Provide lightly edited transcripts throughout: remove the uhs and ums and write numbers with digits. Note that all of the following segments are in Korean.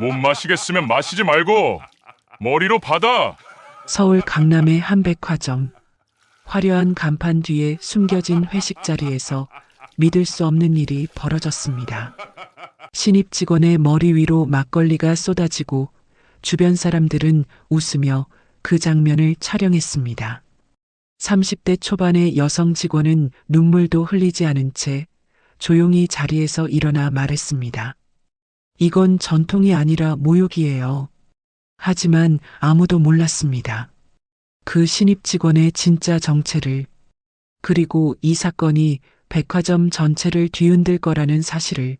못 마시겠으면 마시지 말고 머리로 받아. 서울 강남의 한 백화점. 화려한 간판 뒤에 숨겨진 회식 자리에서 믿을 수 없는 일이 벌어졌습니다. 신입 직원의 머리 위로 막걸리가 쏟아지고 주변 사람들은 웃으며 그 장면을 촬영했습니다. 30대 초반의 여성 직원은 눈물도 흘리지 않은 채 조용히 자리에서 일어나 말했습니다. 이건 전통이 아니라 모욕이에요. 하지만 아무도 몰랐습니다. 그 신입 직원의 진짜 정체를, 그리고 이 사건이 백화점 전체를 뒤흔들 거라는 사실을.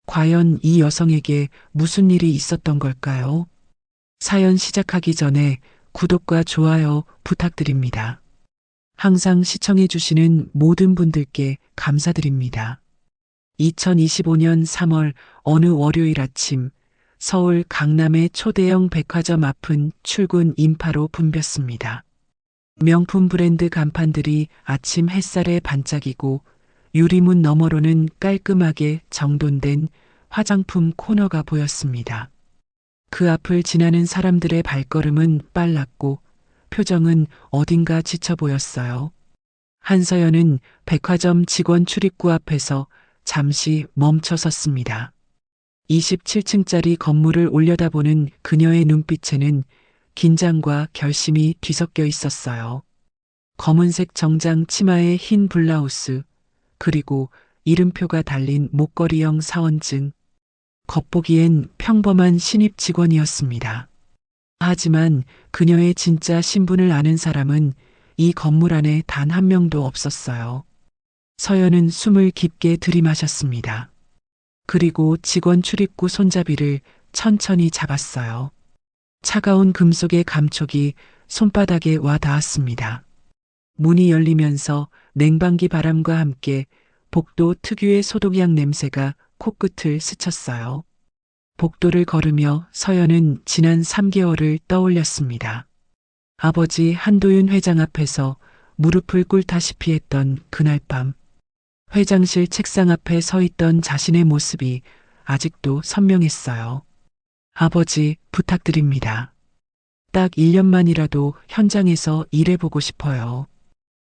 과연 이 여성에게 무슨 일이 있었던 걸까요? 사연 시작하기 전에 구독과 좋아요 부탁드립니다. 항상 시청해주시는 모든 분들께 감사드립니다. 2025년 3월 어느 월요일 아침, 서울 강남의 초대형 백화점 앞은 출근 인파로 붐볐습니다. 명품 브랜드 간판들이 아침 햇살에 반짝이고 유리문 너머로는 깔끔하게 정돈된 화장품 코너가 보였습니다. 그 앞을 지나는 사람들의 발걸음은 빨랐고 표정은 어딘가 지쳐 보였어요. 한서연은 백화점 직원 출입구 앞에서 잠시 멈춰 섰습니다. 27층짜리 건물을 올려다보는 그녀의 눈빛에는 긴장과 결심이 뒤섞여 있었어요. 검은색 정장 치마에 흰 블라우스, 그리고 이름표가 달린 목걸이형 사원증. 겉보기엔 평범한 신입 직원이었습니다. 하지만 그녀의 진짜 신분을 아는 사람은 이 건물 안에 단 한 명도 없었어요. 서연은 숨을 깊게 들이마셨습니다. 그리고 직원 출입구 손잡이를 천천히 잡았어요. 차가운 금속의 감촉이 손바닥에 와 닿았습니다. 문이 열리면서 냉방기 바람과 함께 복도 특유의 소독약 냄새가 코끝을 스쳤어요. 복도를 걸으며 서연은 지난 3개월을 떠올렸습니다. 아버지 한도윤 회장 앞에서 무릎을 꿇다시피 했던 그날 밤. 회장실 책상 앞에 서 있던 자신의 모습이 아직도 선명했어요. 아버지, 부탁드립니다. 딱 1년만이라도 현장에서 일해보고 싶어요.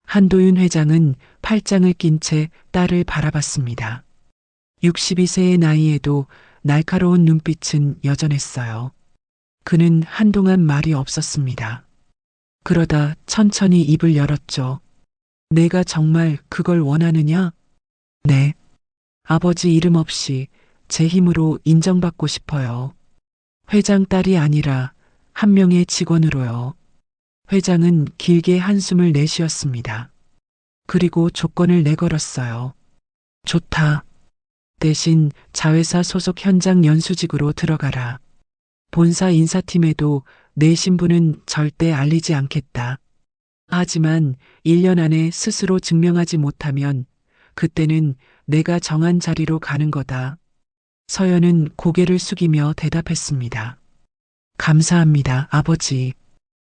한도윤 회장은 팔짱을 낀 채 딸을 바라봤습니다. 62세의 나이에도 날카로운 눈빛은 여전했어요. 그는 한동안 말이 없었습니다. 그러다 천천히 입을 열었죠. 내가 정말 그걸 원하느냐? 네. 아버지 이름 없이 제 힘으로 인정받고 싶어요. 회장 딸이 아니라 한 명의 직원으로요. 회장은 길게 한숨을 내쉬었습니다. 그리고 조건을 내걸었어요. 좋다. 대신 자회사 소속 현장 연수직으로 들어가라. 본사 인사팀에도 내 신분은 절대 알리지 않겠다. 하지만 1년 안에 스스로 증명하지 못하면 그때는 내가 정한 자리로 가는 거다. 서연은 고개를 숙이며 대답했습니다. 감사합니다, 아버지.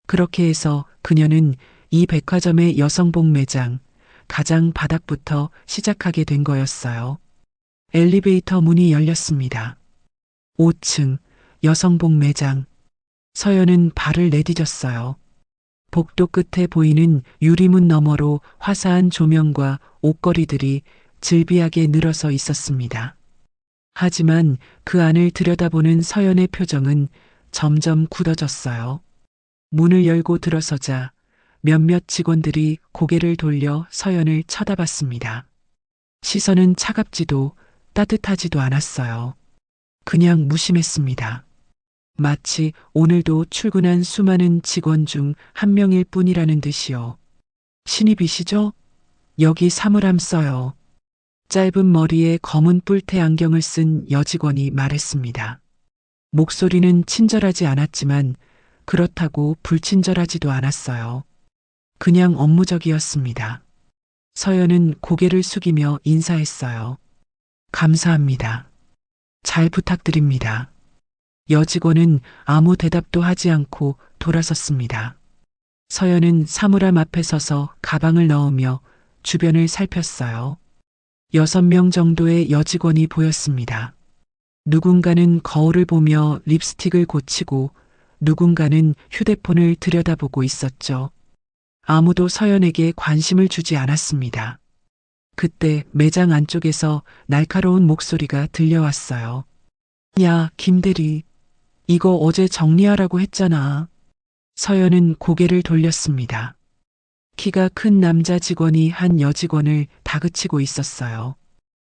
그렇게 해서 그녀는 이 백화점의 여성복 매장, 가장 바닥부터 시작하게 된 거였어요. 엘리베이터 문이 열렸습니다. 5층 여성복 매장. 서연은 발을 내디뎠어요. 복도 끝에 보이는 유리문 너머로 화사한 조명과 옷걸이들이 즐비하게 늘어서 있었습니다. 하지만 그 안을 들여다보는 서연의 표정은 점점 굳어졌어요. 문을 열고 들어서자 몇몇 직원들이 고개를 돌려 서연을 쳐다봤습니다. 시선은 차갑지도 따뜻하지도 않았어요. 그냥 무심했습니다. 마치 오늘도 출근한 수많은 직원 중 한 명일 뿐이라는 듯이요. 신입이시죠? 여기 사물함 써요. 짧은 머리에 검은 뿔테 안경을 쓴 여직원이 말했습니다. 목소리는 친절하지 않았지만 그렇다고 불친절하지도 않았어요. 그냥 업무적이었습니다. 서연은 고개를 숙이며 인사했어요. 감사합니다. 잘 부탁드립니다. 여직원은 아무 대답도 하지 않고 돌아섰습니다. 서연은 사물함 앞에 서서 가방을 넣으며 주변을 살폈어요. 6명 정도의 여직원이 보였습니다. 누군가는 거울을 보며 립스틱을 고치고 누군가는 휴대폰을 들여다보고 있었죠. 아무도 서연에게 관심을 주지 않았습니다. 그때 매장 안쪽에서 날카로운 목소리가 들려왔어요. 야, 김대리. 이거 어제 정리하라고 했잖아. 서연은 고개를 돌렸습니다. 키가 큰 남자 직원이 한 여직원을 다그치고 있었어요.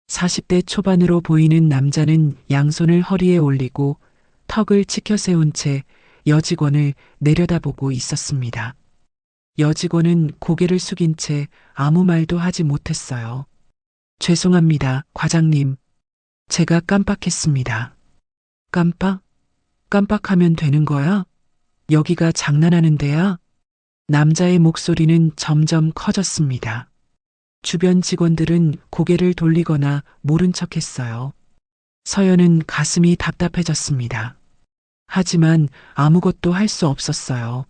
40대 초반으로 보이는 남자는 양손을 허리에 올리고 턱을 치켜 세운 채 여직원을 내려다보고 있었습니다. 여직원은 고개를 숙인 채 아무 말도 하지 못했어요. 죄송합니다, 과장님. 제가 깜빡했습니다. 깜빡? 깜빡하면 되는 거야? 여기가 장난하는 데야? 남자의 목소리는 점점 커졌습니다. 주변 직원들은 고개를 돌리거나 모른 척 했어요. 서연은 가슴이 답답해졌습니다. 하지만 아무것도 할 수 없었어요.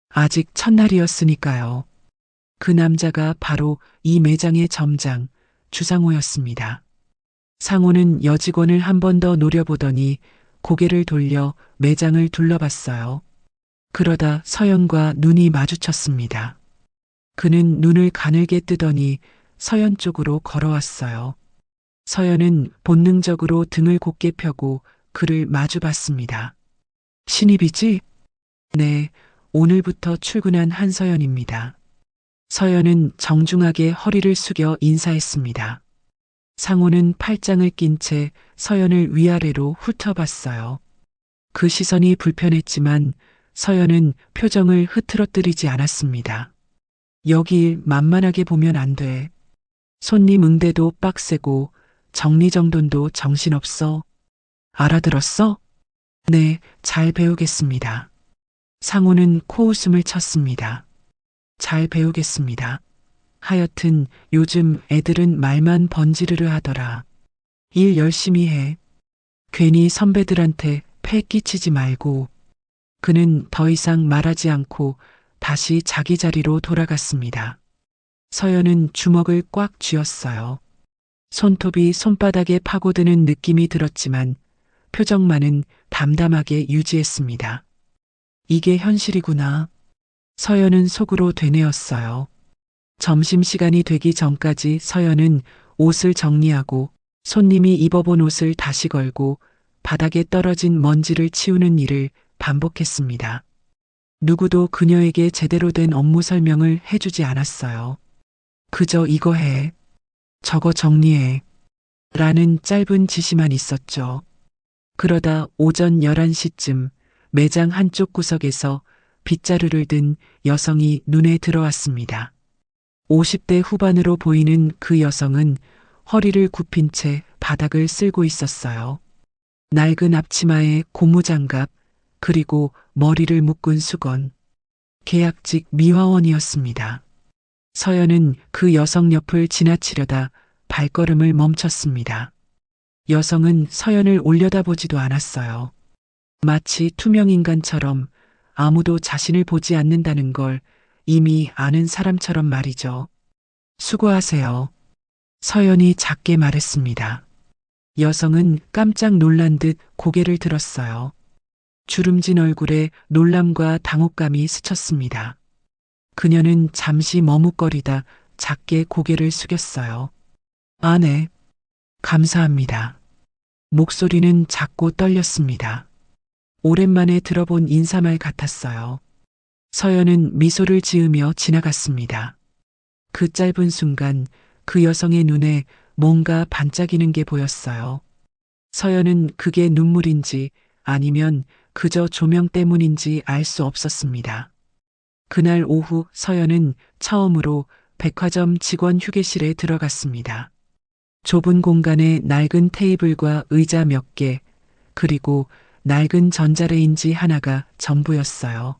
아직 첫날이었으니까요. 그 남자가 바로 이 매장의 점장, 주상호였습니다. 상호는 여직원을 한 번 더 노려보더니 고개를 돌려 매장을 둘러봤어요. 그러다 서연과 눈이 마주쳤습니다. 그는 눈을 가늘게 뜨더니 서연 쪽으로 걸어왔어요. 서연은 본능적으로 등을 곧게 펴고 그를 마주봤습니다. 신입이지? 네, 오늘부터 출근한 한서연입니다. 서연은 정중하게 허리를 숙여 인사했습니다. 상호는 팔짱을 낀 채 서연을 위아래로 훑어봤어요. 그 시선이 불편했지만 서연은 표정을 흐트러뜨리지 않았습니다. 여길 만만하게 보면 안 돼. 손님 응대도 빡세고 정리정돈도 정신없어. 알아들었어? 네, 잘 배우겠습니다. 상호는 코웃음을 쳤습니다. 잘 배우겠습니다. 하여튼 요즘 애들은 말만 번지르르 하더라. 일 열심히 해. 괜히 선배들한테 패 끼치지 말고. 그는 더 이상 말하지 않고 다시 자기 자리로 돌아갔습니다. 서연은 주먹을 꽉 쥐었어요. 손톱이 손바닥에 파고드는 느낌이 들었지만 표정만은 담담하게 유지했습니다. 이게 현실이구나. 서연은 속으로 되뇌었어요. 점심시간이 되기 전까지 서연은 옷을 정리하고 손님이 입어본 옷을 다시 걸고 바닥에 떨어진 먼지를 치우는 일을 반복했습니다. 누구도 그녀에게 제대로 된 업무 설명을 해주지 않았어요. 그저 이거 해. 저거 정리해. 라는 짧은 지시만 있었죠. 그러다 오전 11시쯤 매장 한쪽 구석에서 빗자루를 든 여성이 눈에 들어왔습니다. 50대 후반으로 보이는 그 여성은 허리를 굽힌 채 바닥을 쓸고 있었어요. 낡은 앞치마에 고무장갑, 그리고 머리를 묶은 수건. 계약직 미화원이었습니다. 서연은 그 여성 옆을 지나치려다 발걸음을 멈췄습니다. 여성은 서연을 올려다보지도 않았어요. 마치 투명인간처럼 아무도 자신을 보지 않는다는 걸 이미 아는 사람처럼 말이죠. 수고하세요. 서연이 작게 말했습니다. 여성은 깜짝 놀란 듯 고개를 들었어요. 주름진 얼굴에 놀람과 당혹감이 스쳤습니다. 그녀는 잠시 머뭇거리다 작게 고개를 숙였어요. 아, 네. 감사합니다. 목소리는 작고 떨렸습니다. 오랜만에 들어본 인사말 같았어요. 서연은 미소를 지으며 지나갔습니다. 그 짧은 순간 그 여성의 눈에 뭔가 반짝이는 게 보였어요. 서연은 그게 눈물인지 아니면 그저 조명 때문인지 알 수 없었습니다. 그날 오후 서연은 처음으로 백화점 직원 휴게실에 들어갔습니다. 좁은 공간에 낡은 테이블과 의자 몇 개, 그리고 낡은 전자레인지 하나가 전부였어요.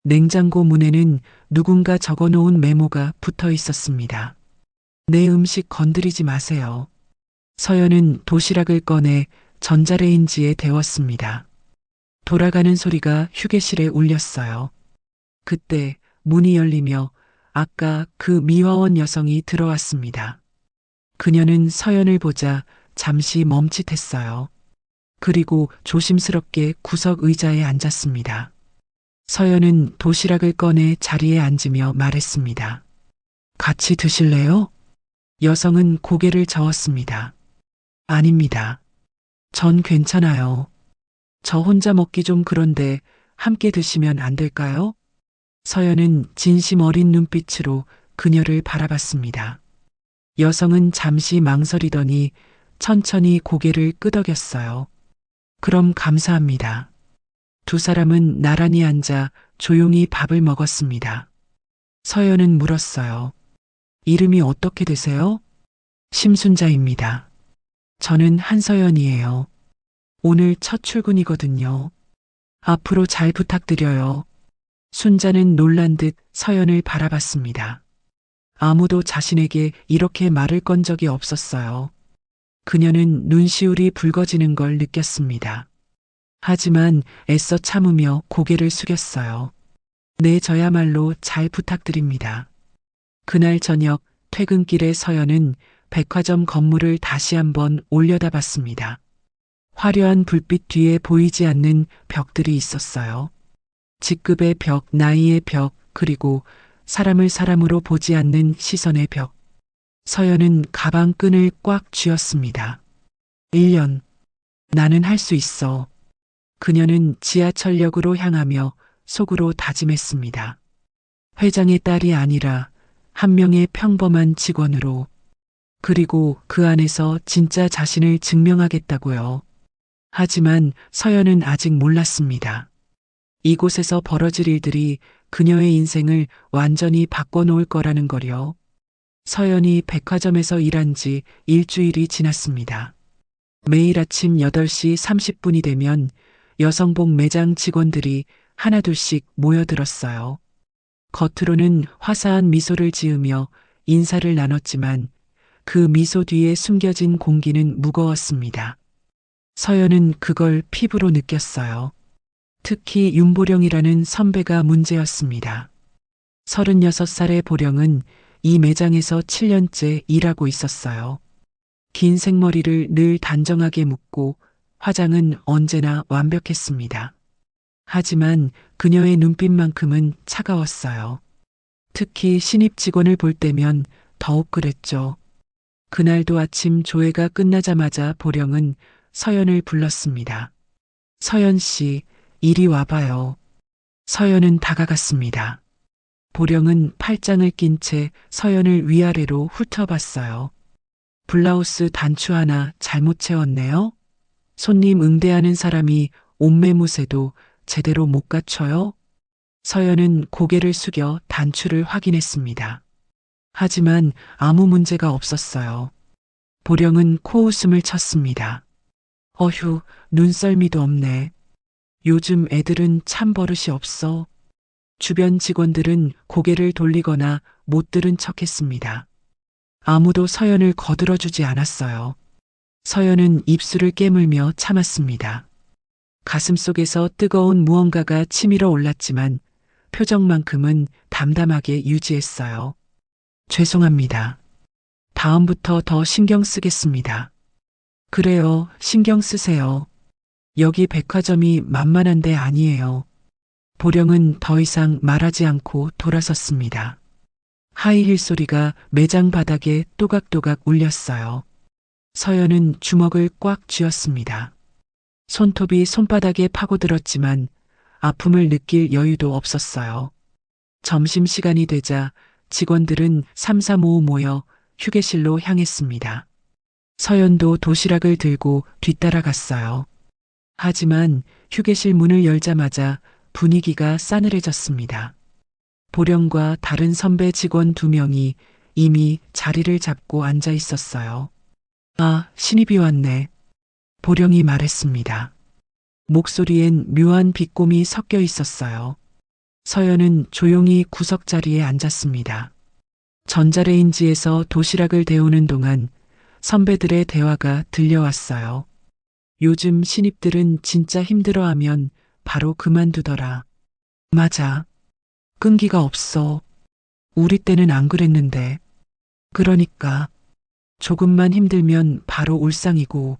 냉장고 문에는 누군가 적어놓은 메모가 붙어 있었습니다. 내 음식 건드리지 마세요. 서연은 도시락을 꺼내 전자레인지에 데웠습니다. 돌아가는 소리가 휴게실에 울렸어요. 그때 문이 열리며 아까 그 미화원 여성이 들어왔습니다. 그녀는 서연을 보자 잠시 멈칫했어요. 그리고 조심스럽게 구석 의자에 앉았습니다. 서연은 도시락을 꺼내 자리에 앉으며 말했습니다. 같이 드실래요? 여성은 고개를 저었습니다. 아닙니다. 전 괜찮아요. 저 혼자 먹기 좀 그런데 함께 드시면 안 될까요? 서연은 진심 어린 눈빛으로 그녀를 바라봤습니다. 여성은 잠시 망설이더니 천천히 고개를 끄덕였어요. 그럼 감사합니다. 두 사람은 나란히 앉아 조용히 밥을 먹었습니다. 서연은 물었어요. 이름이 어떻게 되세요? 심순자입니다. 저는 한서연이에요. 오늘 첫 출근이거든요. 앞으로 잘 부탁드려요. 순자는 놀란 듯 서연을 바라봤습니다. 아무도 자신에게 이렇게 말을 건 적이 없었어요. 그녀는 눈시울이 붉어지는 걸 느꼈습니다. 하지만 애써 참으며 고개를 숙였어요. 네, 저야말로 잘 부탁드립니다. 그날 저녁 퇴근길에 서연은 백화점 건물을 다시 한번 올려다봤습니다. 화려한 불빛 뒤에 보이지 않는 벽들이 있었어요. 직급의 벽, 나이의 벽, 그리고 사람을 사람으로 보지 않는 시선의 벽. 서연은 가방 끈을 꽉 쥐었습니다. 1년. 나는 할 수 있어. 그녀는 지하철역으로 향하며 속으로 다짐했습니다. 회장의 딸이 아니라 한 명의 평범한 직원으로. 그리고 그 안에서 진짜 자신을 증명하겠다고요. 하지만 서연은 아직 몰랐습니다. 이곳에서 벌어질 일들이 그녀의 인생을 완전히 바꿔놓을 거라는 거요. 서연이 백화점에서 일한 지 일주일이 지났습니다. 매일 아침 8시 30분이 되면 여성복 매장 직원들이 하나둘씩 모여들었어요. 겉으로는 화사한 미소를 지으며 인사를 나눴지만 그 미소 뒤에 숨겨진 공기는 무거웠습니다. 서연은 그걸 피부로 느꼈어요. 특히 윤보령이라는 선배가 문제였습니다. 36살의 보령은 이 매장에서 7년째 일하고 있었어요. 긴 생머리를 늘 단정하게 묶고 화장은 언제나 완벽했습니다. 하지만 그녀의 눈빛만큼은 차가웠어요. 특히 신입 직원을 볼 때면 더욱 그랬죠. 그날도 아침 조회가 끝나자마자 보령은 서연을 불렀습니다. 서연 씨, 이리 와봐요. 서연은 다가갔습니다. 보령은 팔짱을 낀 채 서연을 위아래로 훑어봤어요. 블라우스 단추 하나 잘못 채웠네요. 손님 응대하는 사람이 옷매무새도 제대로 못 갖춰요. 서연은 고개를 숙여 단추를 확인했습니다. 하지만 아무 문제가 없었어요. 보령은 코웃음을 쳤습니다. 어휴, 눈썰미도 없네. 요즘 애들은 참 버릇이 없어. 주변 직원들은 고개를 돌리거나 못 들은 척했습니다. 아무도 서연을 거들어주지 않았어요. 서연은 입술을 깨물며 참았습니다. 가슴속에서 뜨거운 무언가가 치밀어 올랐지만 표정만큼은 담담하게 유지했어요. 죄송합니다. 다음부터 더 신경 쓰겠습니다. 그래요, 신경 쓰세요. 여기 백화점이 만만한 데 아니에요. 보령은 더 이상 말하지 않고 돌아섰습니다. 하이힐 소리가 매장 바닥에 또각또각 울렸어요. 서연은 주먹을 꽉 쥐었습니다. 손톱이 손바닥에 파고들었지만 아픔을 느낄 여유도 없었어요. 점심시간이 되자 직원들은 삼삼오오 모여 휴게실로 향했습니다. 서연도 도시락을 들고 뒤따라갔어요. 하지만 휴게실 문을 열자마자 분위기가 싸늘해졌습니다. 보령과 다른 선배 직원 2명이 이미 자리를 잡고 앉아 있었어요. 아, 신입이 왔네. 보령이 말했습니다. 목소리엔 묘한 비꼼이 섞여 있었어요. 서연은 조용히 구석자리에 앉았습니다. 전자레인지에서 도시락을 데우는 동안 선배들의 대화가 들려왔어요. 요즘 신입들은 진짜 힘들어하면 바로 그만두더라. 맞아. 끈기가 없어. 우리 때는 안 그랬는데. 그러니까 조금만 힘들면 바로 울상이고.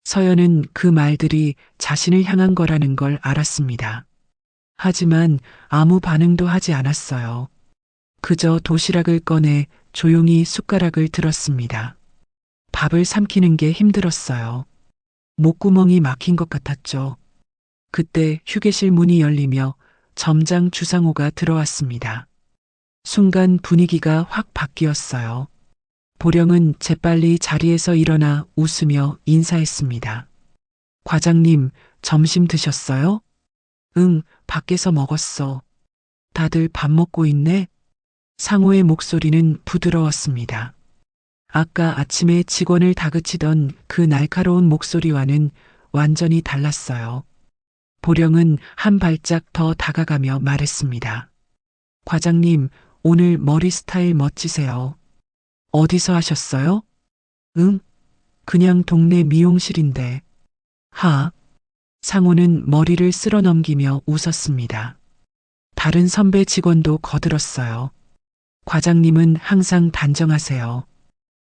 서연은 그 말들이 자신을 향한 거라는 걸 알았습니다. 하지만 아무 반응도 하지 않았어요. 그저 도시락을 꺼내 조용히 숟가락을 들었습니다. 밥을 삼키는 게 힘들었어요. 목구멍이 막힌 것 같았죠. 그때 휴게실 문이 열리며 점장 주상호가 들어왔습니다. 순간 분위기가 확 바뀌었어요. 보령은 재빨리 자리에서 일어나 웃으며 인사했습니다. 과장님, 점심 드셨어요? 응, 밖에서 먹었어. 다들 밥 먹고 있네? 상호의 목소리는 부드러웠습니다. 아까 아침에 직원을 다그치던 그 날카로운 목소리와는 완전히 달랐어요. 보령은 한 발짝 더 다가가며 말했습니다. 과장님, 오늘 머리 스타일 멋지세요. 어디서 하셨어요? 응? 그냥 동네 미용실인데. 하. 상호는 머리를 쓸어 넘기며 웃었습니다. 다른 선배 직원도 거들었어요. 과장님은 항상 단정하세요.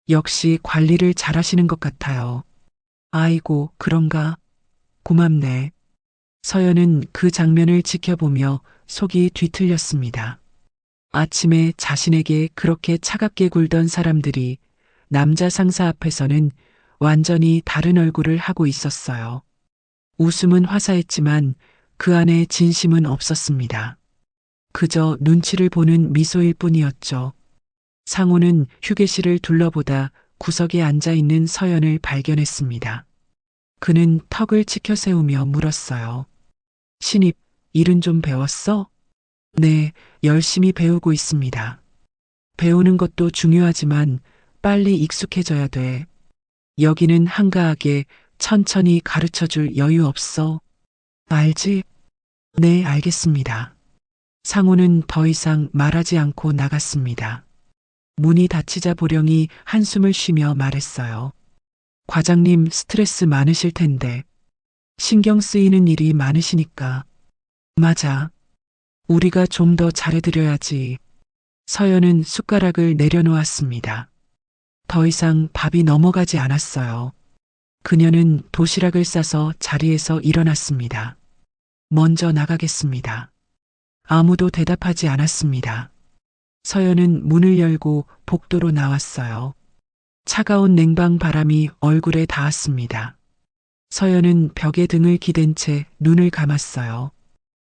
역시 관리를 잘하시는 것 같아요. 아이고, 그런가? 고맙네. 서연은 그 장면을 지켜보며 속이 뒤틀렸습니다. 아침에 자신에게 그렇게 차갑게 굴던 사람들이 남자 상사 앞에서는 완전히 다른 얼굴을 하고 있었어요. 웃음은 화사했지만 그 안에 진심은 없었습니다. 그저 눈치를 보는 미소일 뿐이었죠. 상호는 휴게실을 둘러보다 구석에 앉아 있는 서연을 발견했습니다. 그는 턱을 치켜 세우며 물었어요. 신입, 일은 좀 배웠어? 네, 열심히 배우고 있습니다. 배우는 것도 중요하지만 빨리 익숙해져야 돼. 여기는 한가하게 천천히 가르쳐 줄 여유 없어. 알지? 네, 알겠습니다. 상호는 더 이상 말하지 않고 나갔습니다. 문이 닫히자 보령이 한숨을 쉬며 말했어요. 과장님 스트레스 많으실 텐데. 신경 쓰이는 일이 많으시니까. 맞아. 우리가 좀 더 잘해드려야지. 서연은 숟가락을 내려놓았습니다. 더 이상 밥이 넘어가지 않았어요. 그녀는 도시락을 싸서 자리에서 일어났습니다. 먼저 나가겠습니다. 아무도 대답하지 않았습니다. 서연은 문을 열고 복도로 나왔어요. 차가운 냉방 바람이 얼굴에 닿았습니다. 서연은 벽에 등을 기댄 채 눈을 감았어요.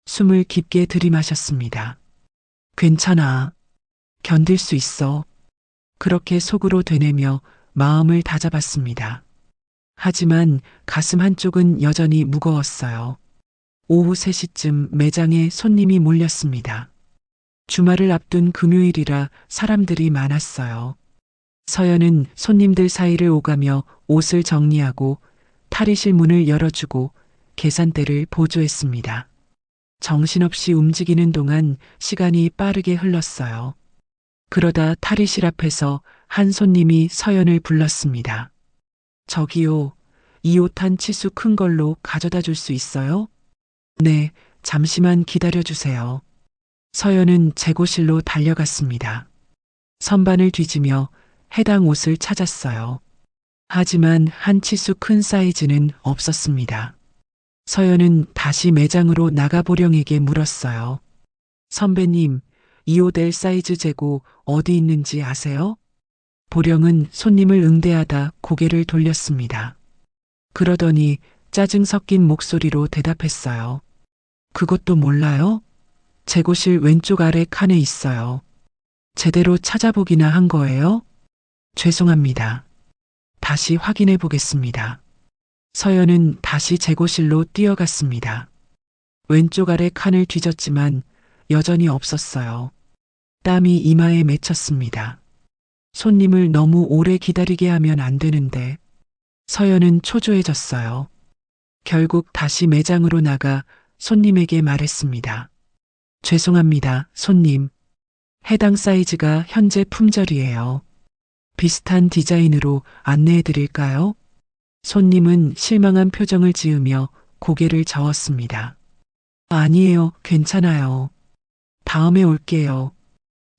숨을 깊게 들이마셨습니다. 괜찮아. 견딜 수 있어. 그렇게 속으로 되뇌며 마음을 다잡았습니다. 하지만 가슴 한쪽은 여전히 무거웠어요. 오후 3시쯤 매장에 손님이 몰렸습니다. 주말을 앞둔 금요일이라 사람들이 많았어요. 서연은 손님들 사이를 오가며 옷을 정리하고 탈의실 문을 열어주고 계산대를 보조했습니다. 정신없이 움직이는 동안 시간이 빠르게 흘렀어요. 그러다 탈의실 앞에서 한 손님이 서연을 불렀습니다. 저기요, 이 옷 한 치수 큰 걸로 가져다 줄 수 있어요? 네, 잠시만 기다려 주세요. 서연은 재고실로 달려갔습니다. 선반을 뒤지며 해당 옷을 찾았어요. 하지만 한 치수 큰 사이즈는 없었습니다. 서연은 다시 매장으로 나가 보령에게 물었어요. 선배님, 이 옷 L 사이즈 재고 어디 있는지 아세요? 보령은 손님을 응대하다 고개를 돌렸습니다. 그러더니 짜증 섞인 목소리로 대답했어요. 그것도 몰라요? 재고실 왼쪽 아래 칸에 있어요. 제대로 찾아보기나 한 거예요? 죄송합니다. 다시 확인해 보겠습니다. 서연은 다시 재고실로 뛰어갔습니다. 왼쪽 아래 칸을 뒤졌지만 여전히 없었어요. 땀이 이마에 맺혔습니다. 손님을 너무 오래 기다리게 하면 안 되는데. 서연은 초조해졌어요. 결국 다시 매장으로 나가 손님에게 말했습니다. 죄송합니다, 손님. 해당 사이즈가 현재 품절이에요. 비슷한 디자인으로 안내해 드릴까요? 손님은 실망한 표정을 지으며 고개를 저었습니다. 아니에요, 괜찮아요. 다음에 올게요.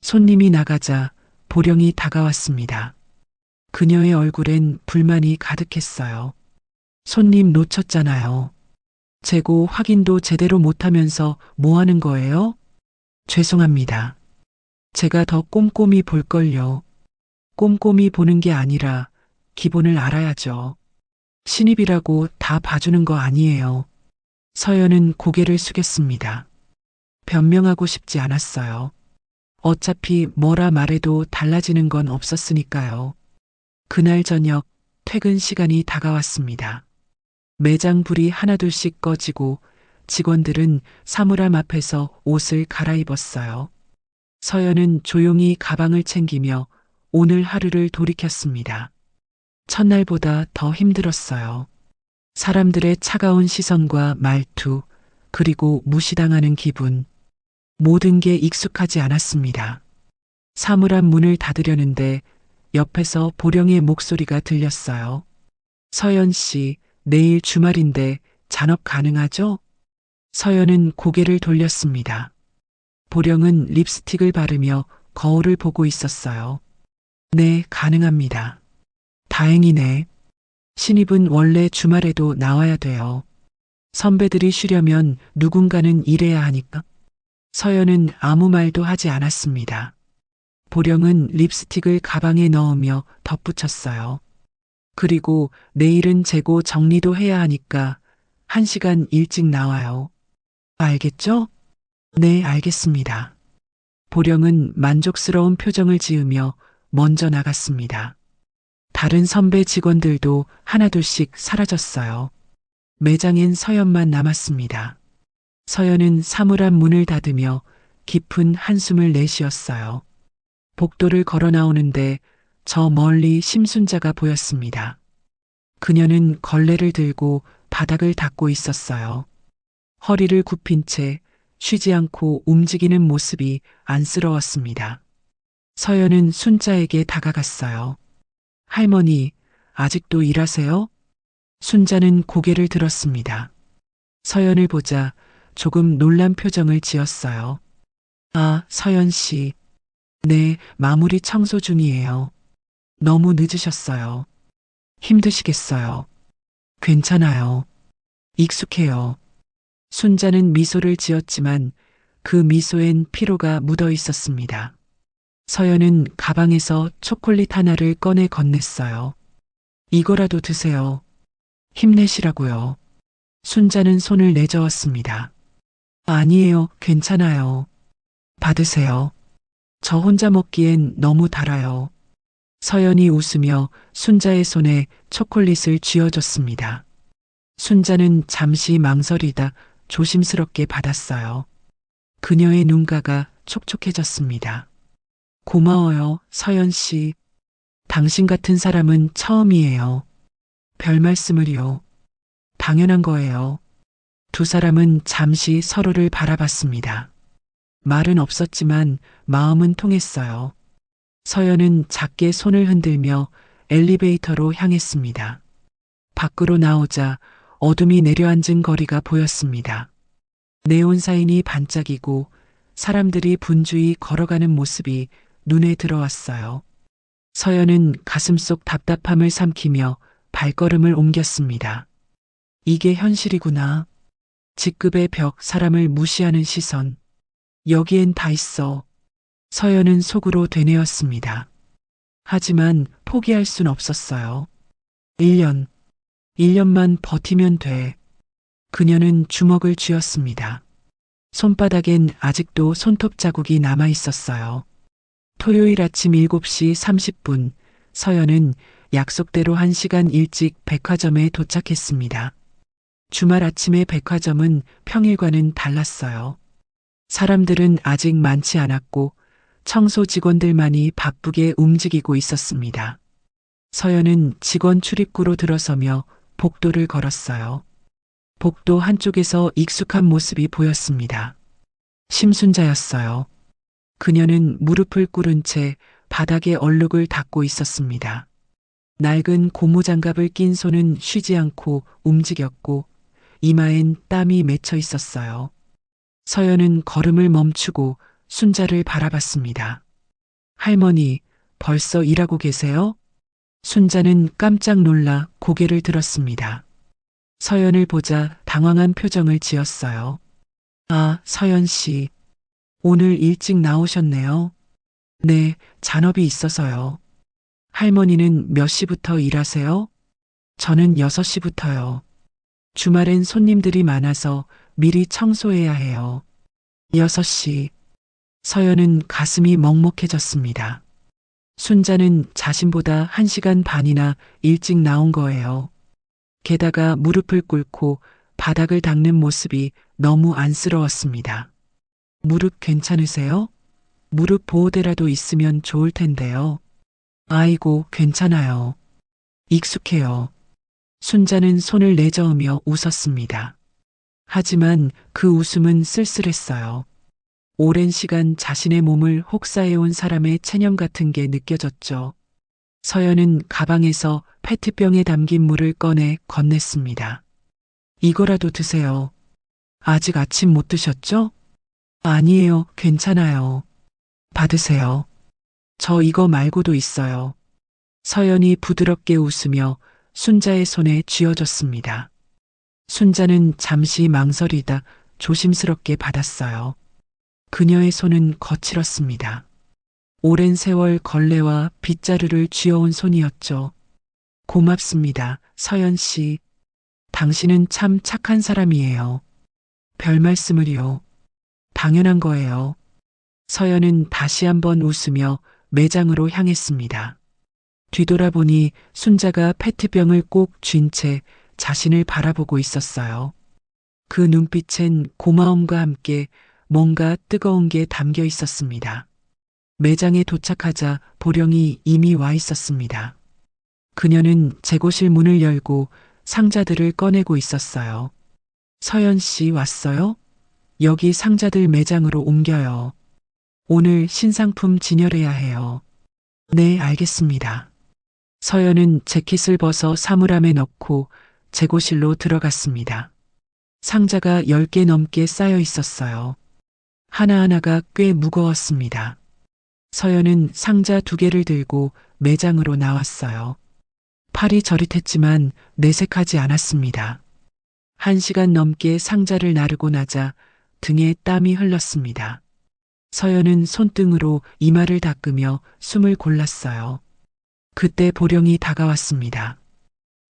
손님이 나가자 보령이 다가왔습니다. 그녀의 얼굴엔 불만이 가득했어요. 손님 놓쳤잖아요. 재고 확인도 제대로 못하면서 뭐 하는 거예요? 죄송합니다. 제가 더 꼼꼼히 볼걸요. 꼼꼼히 보는 게 아니라 기본을 알아야죠. 신입이라고 다 봐주는 거 아니에요. 서연은 고개를 숙였습니다. 변명하고 싶지 않았어요. 어차피 뭐라 말해도 달라지는 건 없었으니까요. 그날 저녁 퇴근 시간이 다가왔습니다. 매장 불이 하나둘씩 꺼지고 직원들은 사물함 앞에서 옷을 갈아입었어요. 서연은 조용히 가방을 챙기며 오늘 하루를 돌이켰습니다. 첫날보다 더 힘들었어요. 사람들의 차가운 시선과 말투, 그리고 무시당하는 기분. 모든 게 익숙하지 않았습니다. 사물함 문을 닫으려는데 옆에서 보령의 목소리가 들렸어요. 서연 씨, 내일 주말인데 잔업 가능하죠? 서연은 고개를 돌렸습니다. 보령은 립스틱을 바르며 거울을 보고 있었어요. 네, 가능합니다. 다행이네. 신입은 원래 주말에도 나와야 돼요. 선배들이 쉬려면 누군가는 일해야 하니까. 서연은 아무 말도 하지 않았습니다. 보령은 립스틱을 가방에 넣으며 덧붙였어요. 그리고 내일은 재고 정리도 해야 하니까 1시간 일찍 나와요. 알겠죠? 네, 알겠습니다. 보령은 만족스러운 표정을 지으며 먼저 나갔습니다. 다른 선배 직원들도 하나둘씩 사라졌어요. 매장엔 서연만 남았습니다. 서연은 사물함 문을 닫으며 깊은 한숨을 내쉬었어요. 복도를 걸어 나오는데 저 멀리 심순자가 보였습니다. 그녀는 걸레를 들고 바닥을 닦고 있었어요. 허리를 굽힌 채 쉬지 않고 움직이는 모습이 안쓰러웠습니다. 서연은 순자에게 다가갔어요. 할머니, 아직도 일하세요? 순자는 고개를 들었습니다. 서연을 보자 조금 놀란 표정을 지었어요. 아, 서연 씨. 네, 마무리 청소 중이에요. 너무 늦으셨어요. 힘드시겠어요. 괜찮아요. 익숙해요. 순자는 미소를 지었지만 그 미소엔 피로가 묻어 있었습니다. 서연은 가방에서 초콜릿 하나를 꺼내 건넸어요. 이거라도 드세요. 힘내시라고요. 순자는 손을 내저었습니다. 아니에요, 괜찮아요. 받으세요. 저 혼자 먹기엔 너무 달아요. 서연이 웃으며 순자의 손에 초콜릿을 쥐어줬습니다. 순자는 잠시 망설이다 조심스럽게 받았어요. 그녀의 눈가가 촉촉해졌습니다. 고마워요, 서연 씨. 당신 같은 사람은 처음이에요. 별 말씀을요. 당연한 거예요. 두 사람은 잠시 서로를 바라봤습니다. 말은 없었지만 마음은 통했어요. 서연은 작게 손을 흔들며 엘리베이터로 향했습니다. 밖으로 나오자 어둠이 내려앉은 거리가 보였습니다. 네온 사인이 반짝이고 사람들이 분주히 걸어가는 모습이 눈에 들어왔어요. 서연은 가슴속 답답함을 삼키며 발걸음을 옮겼습니다. 이게 현실이구나. 직급의 벽, 사람을 무시하는 시선. 여기엔 다 있어. 서연은 속으로 되뇌었습니다. 하지만 포기할 순 없었어요. 1년만 버티면 돼. 그녀는 주먹을 쥐었습니다. 손바닥엔 아직도 손톱 자국이 남아 있었어요. 토요일 아침 7시 30분, 서연은 약속대로 1시간 일찍 백화점에 도착했습니다. 주말 아침의 백화점은 평일과는 달랐어요. 사람들은 아직 많지 않았고 청소 직원들만이 바쁘게 움직이고 있었습니다. 서연은 직원 출입구로 들어서며 복도를 걸었어요. 복도 한쪽에서 익숙한 모습이 보였습니다. 심순자였어요. 그녀는 무릎을 꿇은 채 바닥에 얼룩을 닦고 있었습니다. 낡은 고무장갑을 낀 손은 쉬지 않고 움직였고 이마엔 땀이 맺혀 있었어요. 서연은 걸음을 멈추고 순자를 바라봤습니다. 할머니, 벌써 일하고 계세요? 순자는 깜짝 놀라 고개를 들었습니다. 서연을 보자 당황한 표정을 지었어요. 아, 서연 씨. 오늘 일찍 나오셨네요. 네, 잔업이 있어서요. 할머니는 몇 시부터 일하세요? 저는 6시부터요. 주말엔 손님들이 많아서 미리 청소해야 해요. 6시. 서연은 가슴이 먹먹해졌습니다. 순자는 자신보다 1시간 반이나 일찍 나온 거예요. 게다가 무릎을 꿇고 바닥을 닦는 모습이 너무 안쓰러웠습니다. 무릎 괜찮으세요? 무릎 보호대라도 있으면 좋을 텐데요. 아이고, 괜찮아요. 익숙해요. 순자는 손을 내저으며 웃었습니다. 하지만 그 웃음은 쓸쓸했어요. 오랜 시간 자신의 몸을 혹사해온 사람의 체념 같은 게 느껴졌죠. 서연은 가방에서 페트병에 담긴 물을 꺼내 건넸습니다. 이거라도 드세요. 아직 아침 못 드셨죠? 아니에요, 괜찮아요. 받으세요. 저 이거 말고도 있어요. 서연이 부드럽게 웃으며 순자의 손에 쥐어줬습니다. 순자는 잠시 망설이다 조심스럽게 받았어요. 그녀의 손은 거칠었습니다. 오랜 세월 걸레와 빗자루를 쥐어온 손이었죠. 고맙습니다, 서연 씨. 당신은 참 착한 사람이에요. 별 말씀을요. 당연한 거예요. 서연은 다시 한번 웃으며 매장으로 향했습니다. 뒤돌아보니 순자가 페트병을 꼭 쥔 채 자신을 바라보고 있었어요. 그 눈빛엔 고마움과 함께 뭔가 뜨거운 게 담겨 있었습니다. 매장에 도착하자 보령이 이미 와 있었습니다. 그녀는 재고실 문을 열고 상자들을 꺼내고 있었어요. 서연 씨 왔어요? 여기 상자들 매장으로 옮겨요. 오늘 신상품 진열해야 해요. 네, 알겠습니다. 서연은 재킷을 벗어 사물함에 넣고 재고실로 들어갔습니다. 상자가 10개 넘게 쌓여 있었어요. 하나하나가 꽤 무거웠습니다. 서연은 상자 2개를 들고 매장으로 나왔어요. 팔이 저릿했지만 내색하지 않았습니다. 1시간 넘게 상자를 나르고 나자 등에 땀이 흘렀습니다. 서연은 손등으로 이마를 닦으며 숨을 골랐어요. 그때 보령이 다가왔습니다.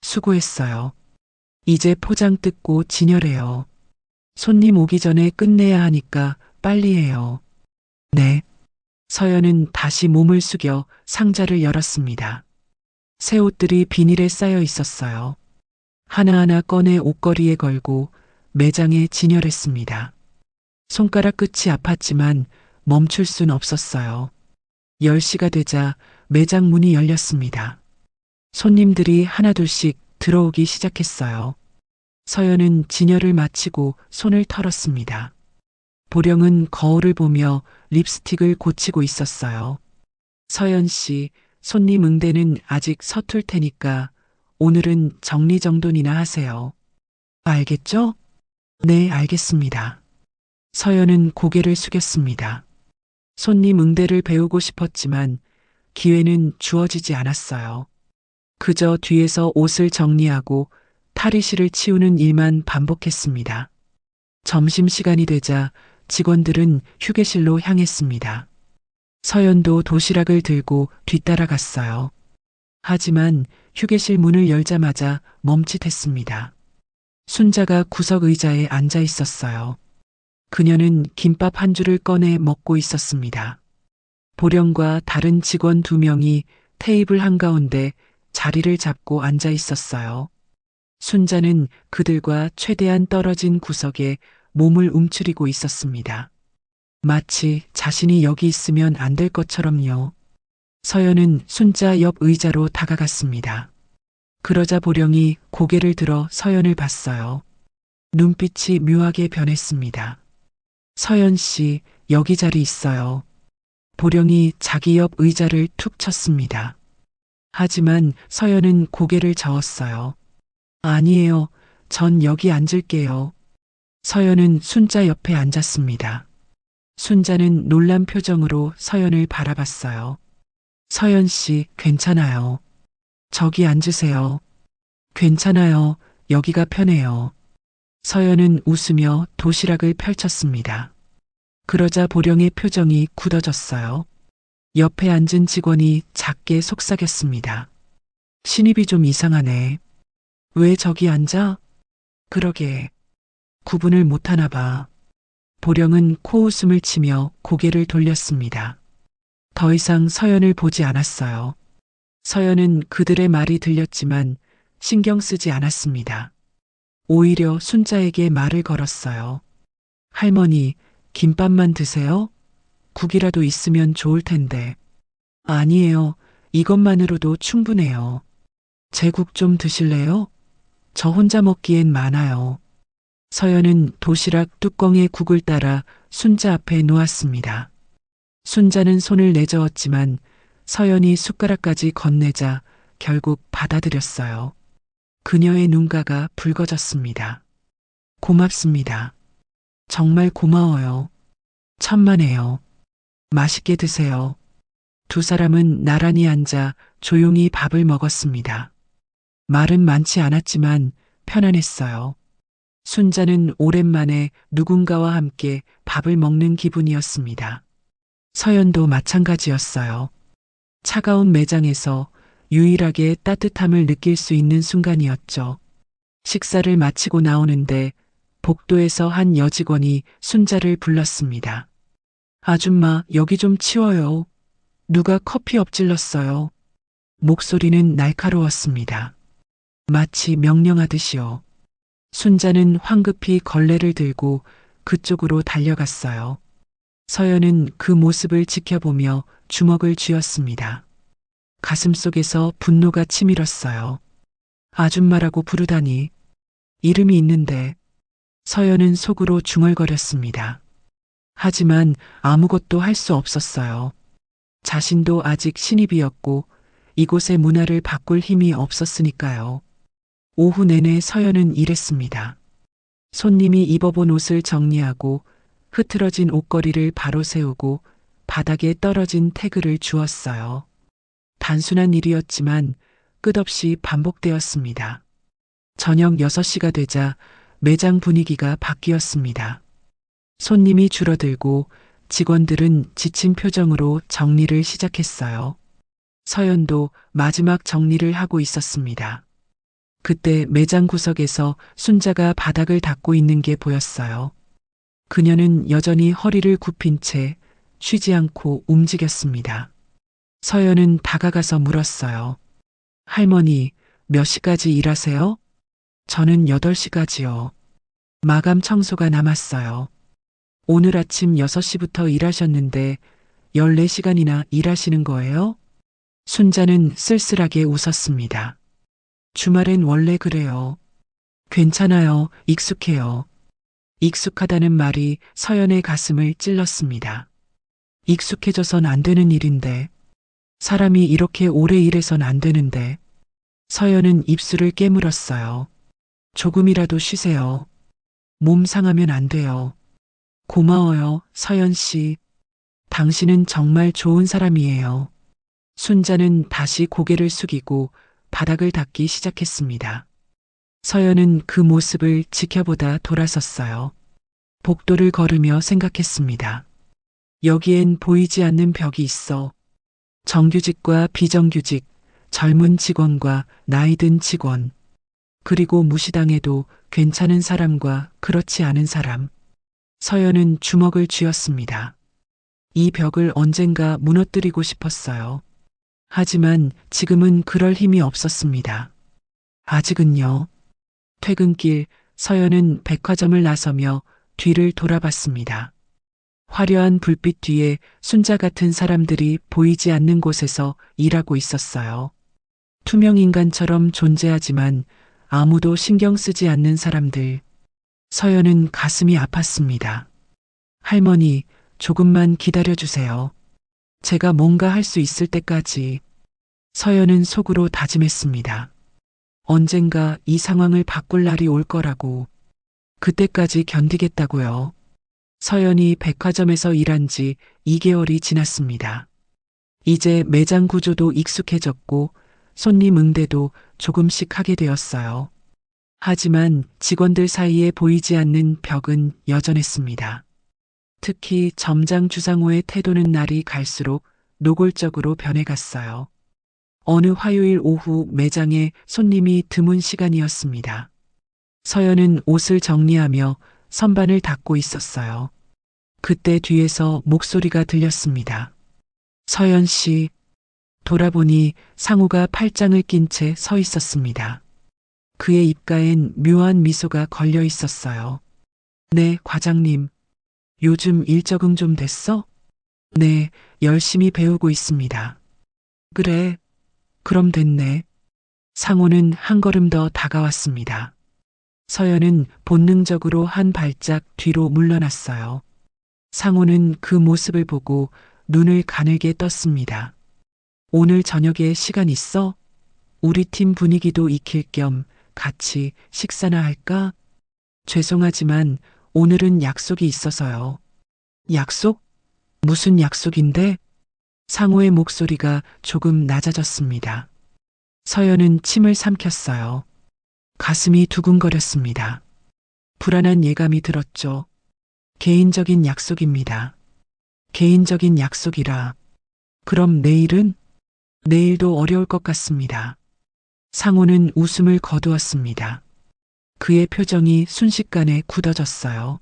수고했어요. 이제 포장 뜯고 진열해요. 손님 오기 전에 끝내야 하니까 빨리 해요. 네. 서연은 다시 몸을 숙여 상자를 열었습니다. 새 옷들이 비닐에 쌓여 있었어요. 하나하나 꺼내 옷걸이에 걸고 매장에 진열했습니다. 손가락 끝이 아팠지만 멈출 순 없었어요. 10시가 되자 매장 문이 열렸습니다. 손님들이 하나둘씩 들어오기 시작했어요. 서연은 진열을 마치고 손을 털었습니다. 보령은 거울을 보며 립스틱을 고치고 있었어요. 서연 씨, 손님 응대는 아직 서툴 테니까 오늘은 정리정돈이나 하세요. 알겠죠? 네, 알겠습니다. 서연은 고개를 숙였습니다. 손님 응대를 배우고 싶었지만 기회는 주어지지 않았어요. 그저 뒤에서 옷을 정리하고 탈의실을 치우는 일만 반복했습니다. 점심시간이 되자 직원들은 휴게실로 향했습니다. 서연도 도시락을 들고 뒤따라갔어요. 하지만 휴게실 문을 열자마자 멈칫했습니다. 순자가 구석 의자에 앉아 있었어요. 그녀는 김밥 한 줄을 꺼내 먹고 있었습니다. 보령과 다른 직원 2명이 테이블 한가운데 자리를 잡고 앉아 있었어요. 순자는 그들과 최대한 떨어진 구석에 몸을 움츠리고 있었습니다. 마치 자신이 여기 있으면 안 될 것처럼요. 서연은 순자 옆 의자로 다가갔습니다. 그러자 보령이 고개를 들어 서연을 봤어요. 눈빛이 묘하게 변했습니다. 서연 씨, 여기 자리 있어요. 보령이 자기 옆 의자를 툭 쳤습니다. 하지만 서연은 고개를 저었어요. 아니에요. 전 여기 앉을게요. 서연은 순자 옆에 앉았습니다. 순자는 놀란 표정으로 서연을 바라봤어요. 서연 씨, 괜찮아요. 저기 앉으세요. 괜찮아요. 여기가 편해요. 서연은 웃으며 도시락을 펼쳤습니다. 그러자 보령의 표정이 굳어졌어요. 옆에 앉은 직원이 작게 속삭였습니다. 신입이 좀 이상하네. 왜 저기 앉아? 그러게. 구분을 못하나 봐. 보령은 코웃음을 치며 고개를 돌렸습니다. 더 이상 서연을 보지 않았어요. 서연은 그들의 말이 들렸지만 신경 쓰지 않았습니다. 오히려 순자에게 말을 걸었어요. 할머니, 김밥만 드세요? 국이라도 있으면 좋을 텐데. 아니에요. 이것만으로도 충분해요. 제국 좀 드실래요? 저 혼자 먹기엔 많아요. 서연은 도시락 뚜껑에 국을 따라 순자 앞에 놓았습니다. 순자는 손을 내저었지만 서연이 숟가락까지 건네자 결국 받아들였어요. 그녀의 눈가가 붉어졌습니다. 고맙습니다. 정말 고마워요. 천만에요. 맛있게 드세요. 두 사람은 나란히 앉아 조용히 밥을 먹었습니다. 말은 많지 않았지만 편안했어요. 순자는 오랜만에 누군가와 함께 밥을 먹는 기분이었습니다. 서연도 마찬가지였어요. 차가운 매장에서 유일하게 따뜻함을 느낄 수 있는 순간이었죠. 식사를 마치고 나오는데 복도에서 한 여직원이 순자를 불렀습니다. 아줌마, 여기 좀 치워요. 누가 커피 엎질렀어요. 목소리는 날카로웠습니다. 마치 명령하듯이요. 순자는 황급히 걸레를 들고 그쪽으로 달려갔어요. 서연은 그 모습을 지켜보며 주먹을 쥐었습니다. 가슴속에서 분노가 치밀었어요. 아줌마라고 부르다니. 이름이 있는데. 서연은 속으로 중얼거렸습니다. 하지만 아무것도 할 수 없었어요. 자신도 아직 신입이었고 이곳의 문화를 바꿀 힘이 없었으니까요. 오후 내내 서연은 일했습니다. 손님이 입어본 옷을 정리하고 흐트러진 옷걸이를 바로 세우고 바닥에 떨어진 태그를 주웠어요. 단순한 일이었지만 끝없이 반복되었습니다. 저녁 6시가 되자 매장 분위기가 바뀌었습니다. 손님이 줄어들고 직원들은 지친 표정으로 정리를 시작했어요. 서연도 마지막 정리를 하고 있었습니다. 그때 매장 구석에서 순자가 바닥을 닦고 있는 게 보였어요. 그녀는 여전히 허리를 굽힌 채 쉬지 않고 움직였습니다. 서연은 다가가서 물었어요. 할머니, 몇 시까지 일하세요? 저는 8시까지요. 마감 청소가 남았어요. 오늘 아침 6시부터 일하셨는데 14시간이나 일하시는 거예요? 순자는 쓸쓸하게 웃었습니다. 주말엔 원래 그래요. 괜찮아요. 익숙해요. 익숙하다는 말이 서연의 가슴을 찔렀습니다. 익숙해져선 안 되는 일인데, 사람이 이렇게 오래 일해선 안 되는데, 서연은 입술을 깨물었어요. 조금이라도 쉬세요. 몸 상하면 안 돼요. 고마워요, 서연 씨. 당신은 정말 좋은 사람이에요. 순자는 다시 고개를 숙이고 바닥을 닦기 시작했습니다. 서연은 그 모습을 지켜보다 돌아섰어요. 복도를 걸으며 생각했습니다. 여기엔 보이지 않는 벽이 있어. 정규직과 비정규직, 젊은 직원과 나이 든 직원, 그리고 무시당해도 괜찮은 사람과 그렇지 않은 사람. 서연은 주먹을 쥐었습니다. 이 벽을 언젠가 무너뜨리고 싶었어요. 하지만 지금은 그럴 힘이 없었습니다. 아직은요. 퇴근길 서연은 백화점을 나서며 뒤를 돌아봤습니다. 화려한 불빛 뒤에 순자 같은 사람들이 보이지 않는 곳에서 일하고 있었어요. 투명 인간처럼 존재하지만 아무도 신경 쓰지 않는 사람들. 서연은 가슴이 아팠습니다. 할머니, 조금만 기다려주세요. 제가 뭔가 할 수 있을 때까지. 서연은 속으로 다짐했습니다. 언젠가 이 상황을 바꿀 날이 올 거라고. 그때까지 견디겠다고요. 서연이 백화점에서 일한 지 2개월이 지났습니다. 이제 매장 구조도 익숙해졌고 손님 응대도 조금씩 하게 되었어요. 하지만 직원들 사이에 보이지 않는 벽은 여전했습니다. 특히 점장 주상호의 태도는 날이 갈수록 노골적으로 변해갔어요. 어느 화요일 오후 매장에 손님이 드문 시간이었습니다. 서연은 옷을 정리하며 선반을 닦고 있었어요. 그때 뒤에서 목소리가 들렸습니다. 서연 씨. 돌아보니 상우가 팔짱을 낀 채 서 있었습니다. 그의 입가엔 묘한 미소가 걸려 있었어요. 네, 과장님. 요즘 일 적응 좀 됐어? 네, 열심히 배우고 있습니다. 그래, 그럼 됐네. 상우는 한 걸음 더 다가왔습니다. 서연은 본능적으로 한 발짝 뒤로 물러났어요. 상우는 그 모습을 보고 눈을 가늘게 떴습니다. 오늘 저녁에 시간 있어? 우리 팀 분위기도 익힐 겸 같이 식사나 할까? 죄송하지만 오늘은 약속이 있어서요. 약속? 무슨 약속인데? 상우의 목소리가 조금 낮아졌습니다. 서연은 침을 삼켰어요. 가슴이 두근거렸습니다. 불안한 예감이 들었죠. 개인적인 약속입니다. 개인적인 약속이라. 그럼 내일은? 내일도 어려울 것 같습니다. 상우는 웃음을 거두었습니다. 그의 표정이 순식간에 굳어졌어요.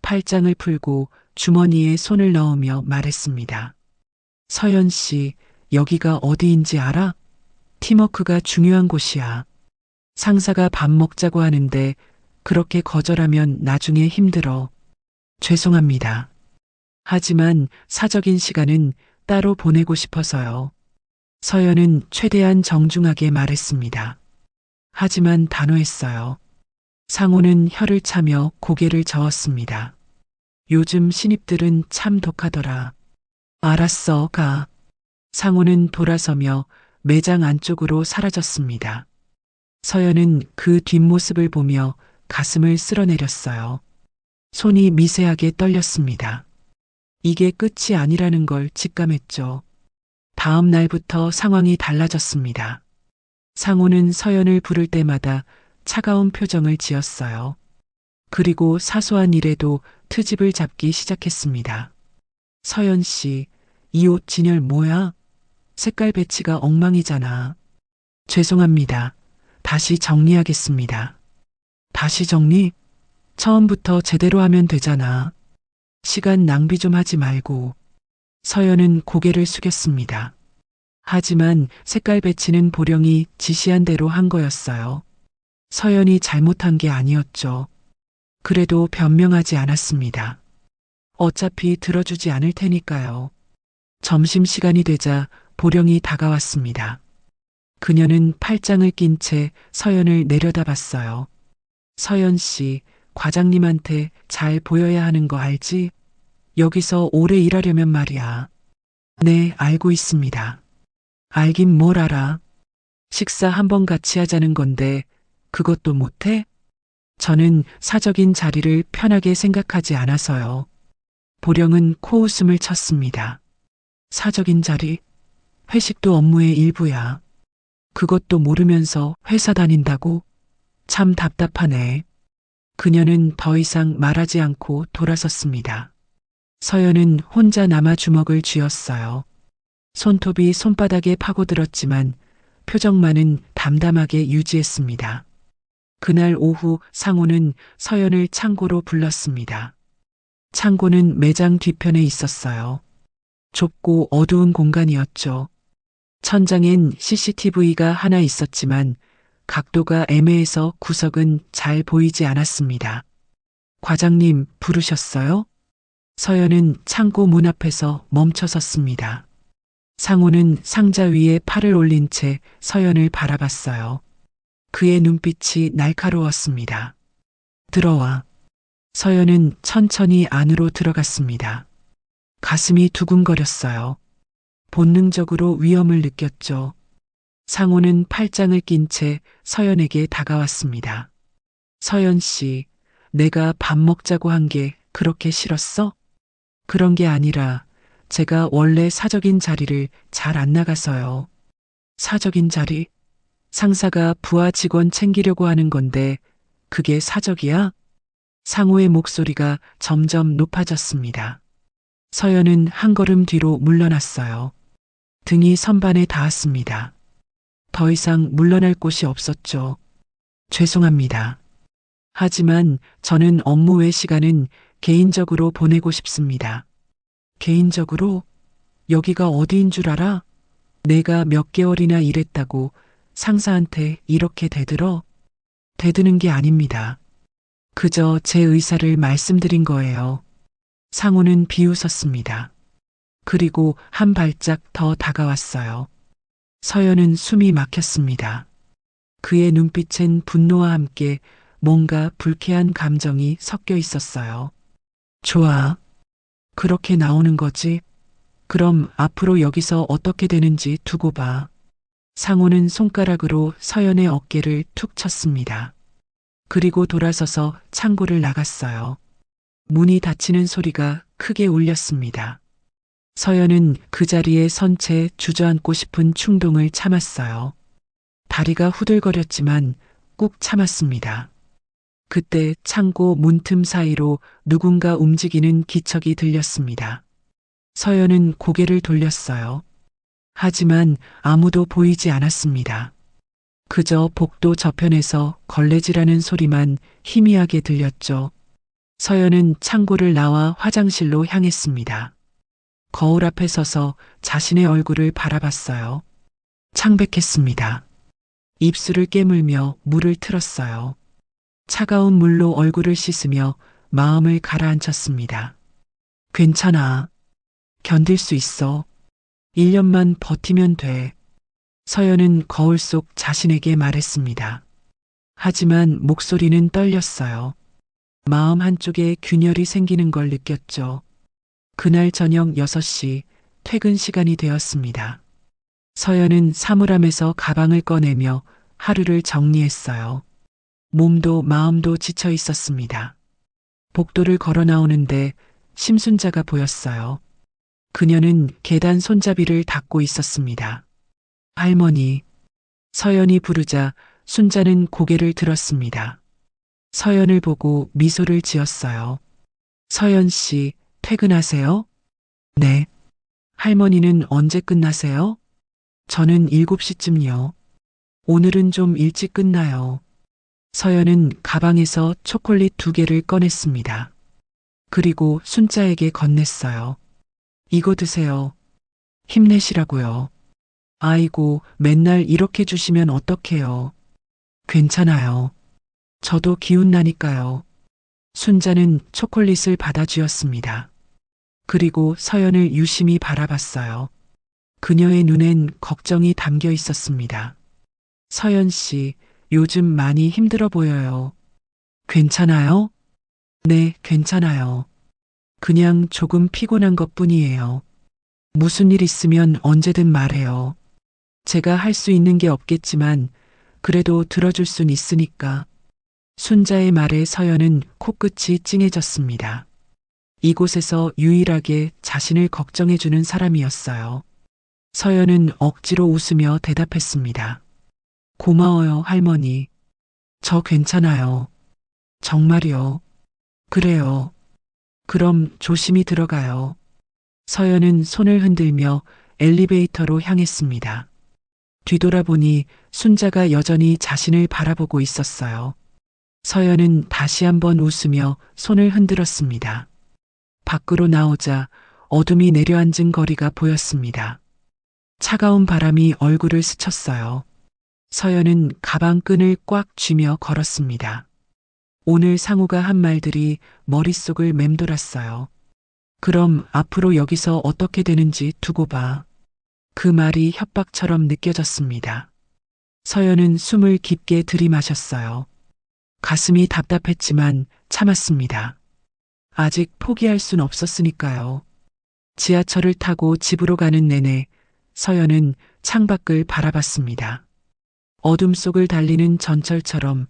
팔짱을 풀고 주머니에 손을 넣으며 말했습니다. 서연 씨, 여기가 어디인지 알아? 팀워크가 중요한 곳이야. 상사가 밥 먹자고 하는데 그렇게 거절하면 나중에 힘들어. 죄송합니다. 하지만 사적인 시간은 따로 보내고 싶어서요. 서연은 최대한 정중하게 말했습니다. 하지만 단호했어요. 상우는 혀를 차며 고개를 저었습니다. 요즘 신입들은 참 독하더라. 알았어, 가. 상우는 돌아서며 매장 안쪽으로 사라졌습니다. 서연은 그 뒷모습을 보며 가슴을 쓸어내렸어요. 손이 미세하게 떨렸습니다. 이게 끝이 아니라는 걸 직감했죠. 다음 날부터 상황이 달라졌습니다. 상우는 서연을 부를 때마다 차가운 표정을 지었어요. 그리고 사소한 일에도 트집을 잡기 시작했습니다. 서연 씨, 이 옷 진열 뭐야? 색깔 배치가 엉망이잖아. 죄송합니다. 다시 정리하겠습니다. 다시 정리? 처음부터 제대로 하면 되잖아. 시간 낭비 좀 하지 말고. 서연은 고개를 숙였습니다. 하지만 색깔 배치는 보령이 지시한 대로 한 거였어요. 서연이 잘못한 게 아니었죠. 그래도 변명하지 않았습니다. 어차피 들어주지 않을 테니까요. 점심시간이 되자 보령이 다가왔습니다. 그녀는 팔짱을 낀 채 서연을 내려다봤어요. 서연 씨, 과장님한테 잘 보여야 하는 거 알지? 여기서 오래 일하려면 말이야. 네, 알고 있습니다. 알긴 뭘 알아. 식사 한번 같이 하자는 건데 그것도 못해? 저는 사적인 자리를 편하게 생각하지 않아서요. 보령은 코웃음을 쳤습니다. 사적인 자리? 회식도 업무의 일부야. 그것도 모르면서 회사 다닌다고? 참 답답하네. 그녀는 더 이상 말하지 않고 돌아섰습니다. 서연은 혼자 남아 주먹을 쥐었어요. 손톱이 손바닥에 파고들었지만 표정만은 담담하게 유지했습니다. 그날 오후 상우는 서연을 창고로 불렀습니다. 창고는 매장 뒤편에 있었어요. 좁고 어두운 공간이었죠. 천장엔 CCTV가 하나 있었지만 각도가 애매해서 구석은 잘 보이지 않았습니다. 과장님 부르셨어요? 서연은 창고 문 앞에서 멈춰 섰습니다. 상우는 상자 위에 팔을 올린 채 서연을 바라봤어요. 그의 눈빛이 날카로웠습니다. 들어와. 서연은 천천히 안으로 들어갔습니다. 가슴이 두근거렸어요. 본능적으로 위험을 느꼈죠. 상우는 팔짱을 낀 채 서연에게 다가왔습니다. 서연 씨, 내가 밥 먹자고 한 게 그렇게 싫었어? 그런 게 아니라 제가 원래 사적인 자리를 잘 안 나가서요. 사적인 자리? 상사가 부하 직원 챙기려고 하는 건데 그게 사적이야? 상호의 목소리가 점점 높아졌습니다. 서연은 한 걸음 뒤로 물러났어요. 등이 선반에 닿았습니다. 더 이상 물러날 곳이 없었죠. 죄송합니다. 하지만 저는 업무 외 시간은 개인적으로 보내고 싶습니다. 개인적으로? 여기가 어디인 줄 알아? 내가 몇 개월이나 일했다고 상사한테 이렇게 대들어? 대드는 게 아닙니다. 그저 제 의사를 말씀드린 거예요. 상우는 비웃었습니다. 그리고 한 발짝 더 다가왔어요. 서연은 숨이 막혔습니다. 그의 눈빛엔 분노와 함께 뭔가 불쾌한 감정이 섞여 있었어요. 좋아. 그렇게 나오는 거지? 그럼 앞으로 여기서 어떻게 되는지 두고 봐. 상호는 손가락으로 서연의 어깨를 툭 쳤습니다. 그리고 돌아서서 창고를 나갔어요. 문이 닫히는 소리가 크게 울렸습니다. 서연은 그 자리에 선 채 주저앉고 싶은 충동을 참았어요. 다리가 후들거렸지만 꾹 참았습니다. 그때 창고 문틈 사이로 누군가 움직이는 기척이 들렸습니다. 서연은 고개를 돌렸어요. 하지만 아무도 보이지 않았습니다. 그저 복도 저편에서 걸레질하는 소리만 희미하게 들렸죠. 서연은 창고를 나와 화장실로 향했습니다. 거울 앞에 서서 자신의 얼굴을 바라봤어요. 창백했습니다. 입술을 깨물며 물을 틀었어요. 차가운 물로 얼굴을 씻으며 마음을 가라앉혔습니다. 괜찮아. 견딜 수 있어. 1년만 버티면 돼. 서연은 거울 속 자신에게 말했습니다. 하지만 목소리는 떨렸어요. 마음 한쪽에 균열이 생기는 걸 느꼈죠. 그날 저녁 6시 퇴근 시간이 되었습니다. 서연은 사물함에서 가방을 꺼내며 하루를 정리했어요. 몸도 마음도 지쳐 있었습니다. 복도를 걸어 나오는데 심순자가 보였어요. 그녀는 계단 손잡이를 닫고 있었습니다. 할머니. 서연이 부르자 순자는 고개를 들었습니다. 서연을 보고 미소를 지었어요. 서연 씨, 퇴근하세요? 네. 할머니는 언제 끝나세요? 저는 7시쯤요. 오늘은 좀 일찍 끝나요. 서연은 가방에서 초콜릿 2개를 꺼냈습니다. 그리고 순자에게 건넸어요. 이거 드세요. 힘내시라고요. 아이고, 맨날 이렇게 주시면 어떡해요. 괜찮아요. 저도 기운 나니까요. 순자는 초콜릿을 받아쥐었습니다. 그리고 서연을 유심히 바라봤어요. 그녀의 눈엔 걱정이 담겨 있었습니다. 서연 씨, 요즘 많이 힘들어 보여요. 괜찮아요? 네, 괜찮아요. 그냥 조금 피곤한 것뿐이에요. 무슨 일 있으면 언제든 말해요. 제가 할 수 있는 게 없겠지만 그래도 들어줄 순 있으니까. 순자의 말에 서연은 코끝이 찡해졌습니다. 이곳에서 유일하게 자신을 걱정해주는 사람이었어요. 서연은 억지로 웃으며 대답했습니다. 고마워요, 할머니. 저 괜찮아요. 정말요. 그래요. 그럼 조심히 들어가요. 서연은 손을 흔들며 엘리베이터로 향했습니다. 뒤돌아보니 순자가 여전히 자신을 바라보고 있었어요. 서연은 다시 한번 웃으며 손을 흔들었습니다. 밖으로 나오자 어둠이 내려앉은 거리가 보였습니다. 차가운 바람이 얼굴을 스쳤어요. 서연은 가방 끈을 꽉 쥐며 걸었습니다. 오늘 상우가 한 말들이 머릿속을 맴돌았어요. 그럼 앞으로 여기서 어떻게 되는지 두고 봐. 그 말이 협박처럼 느껴졌습니다. 서연은 숨을 깊게 들이마셨어요. 가슴이 답답했지만 참았습니다. 아직 포기할 순 없었으니까요. 지하철을 타고 집으로 가는 내내 서연은 창밖을 바라봤습니다. 어둠 속을 달리는 전철처럼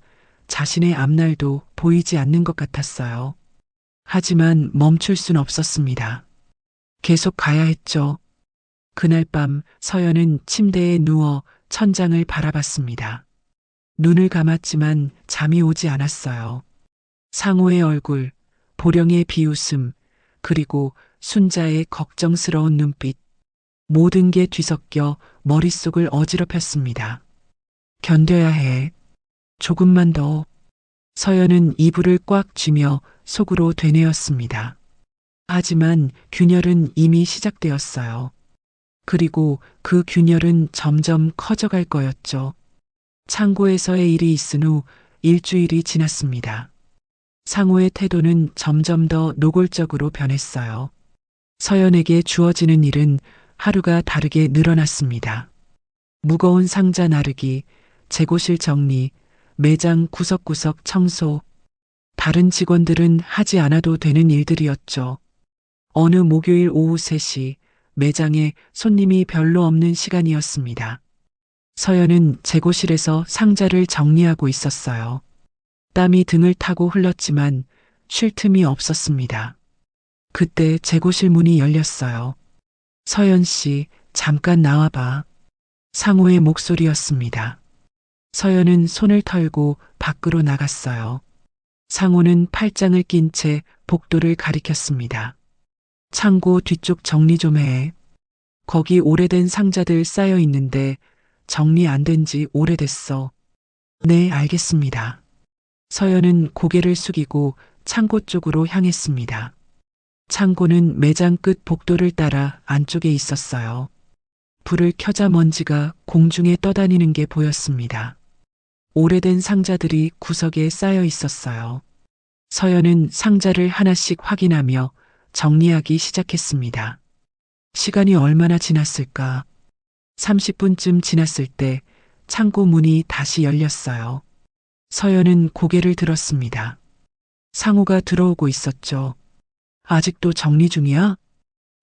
자신의 앞날도 보이지 않는 것 같았어요. 하지만 멈출 순 없었습니다. 계속 가야 했죠. 그날 밤 서연은 침대에 누워 천장을 바라봤습니다. 눈을 감았지만 잠이 오지 않았어요. 상호의 얼굴, 보령의 비웃음, 그리고 순자의 걱정스러운 눈빛. 모든 게 뒤섞여 머릿속을 어지럽혔습니다. 견뎌야 해. 조금만 더. 서연은 이불을 꽉 쥐며 속으로 되뇌었습니다. 하지만 균열은 이미 시작되었어요. 그리고 그 균열은 점점 커져갈 거였죠. 창고에서의 일이 있은 후 일주일이 지났습니다. 상호의 태도는 점점 더 노골적으로 변했어요. 서연에게 주어지는 일은 하루가 다르게 늘어났습니다. 무거운 상자 나르기, 재고실 정리, 매장 구석구석 청소. 다른 직원들은 하지 않아도 되는 일들이었죠. 어느 목요일 오후 3시 매장에 손님이 별로 없는 시간이었습니다. 서연은 재고실에서 상자를 정리하고 있었어요. 땀이 등을 타고 흘렀지만 쉴 틈이 없었습니다. 그때 재고실 문이 열렸어요. 서연 씨, 잠깐 나와봐. 상호의 목소리였습니다. 서연은 손을 털고 밖으로 나갔어요. 상호는 팔짱을 낀 채 복도를 가리켰습니다. 창고 뒤쪽 정리 좀 해. 거기 오래된 상자들 쌓여 있는데 정리 안 된 지 오래됐어. 네, 알겠습니다. 서연은 고개를 숙이고 창고 쪽으로 향했습니다. 창고는 매장 끝 복도를 따라 안쪽에 있었어요. 불을 켜자 먼지가 공중에 떠다니는 게 보였습니다. 오래된 상자들이 구석에 쌓여 있었어요. 서연은 상자를 하나씩 확인하며 정리하기 시작했습니다. 시간이 얼마나 지났을까? 30분쯤 지났을 때 창고 문이 다시 열렸어요. 서연은 고개를 들었습니다. 상호가 들어오고 있었죠. 아직도 정리 중이야?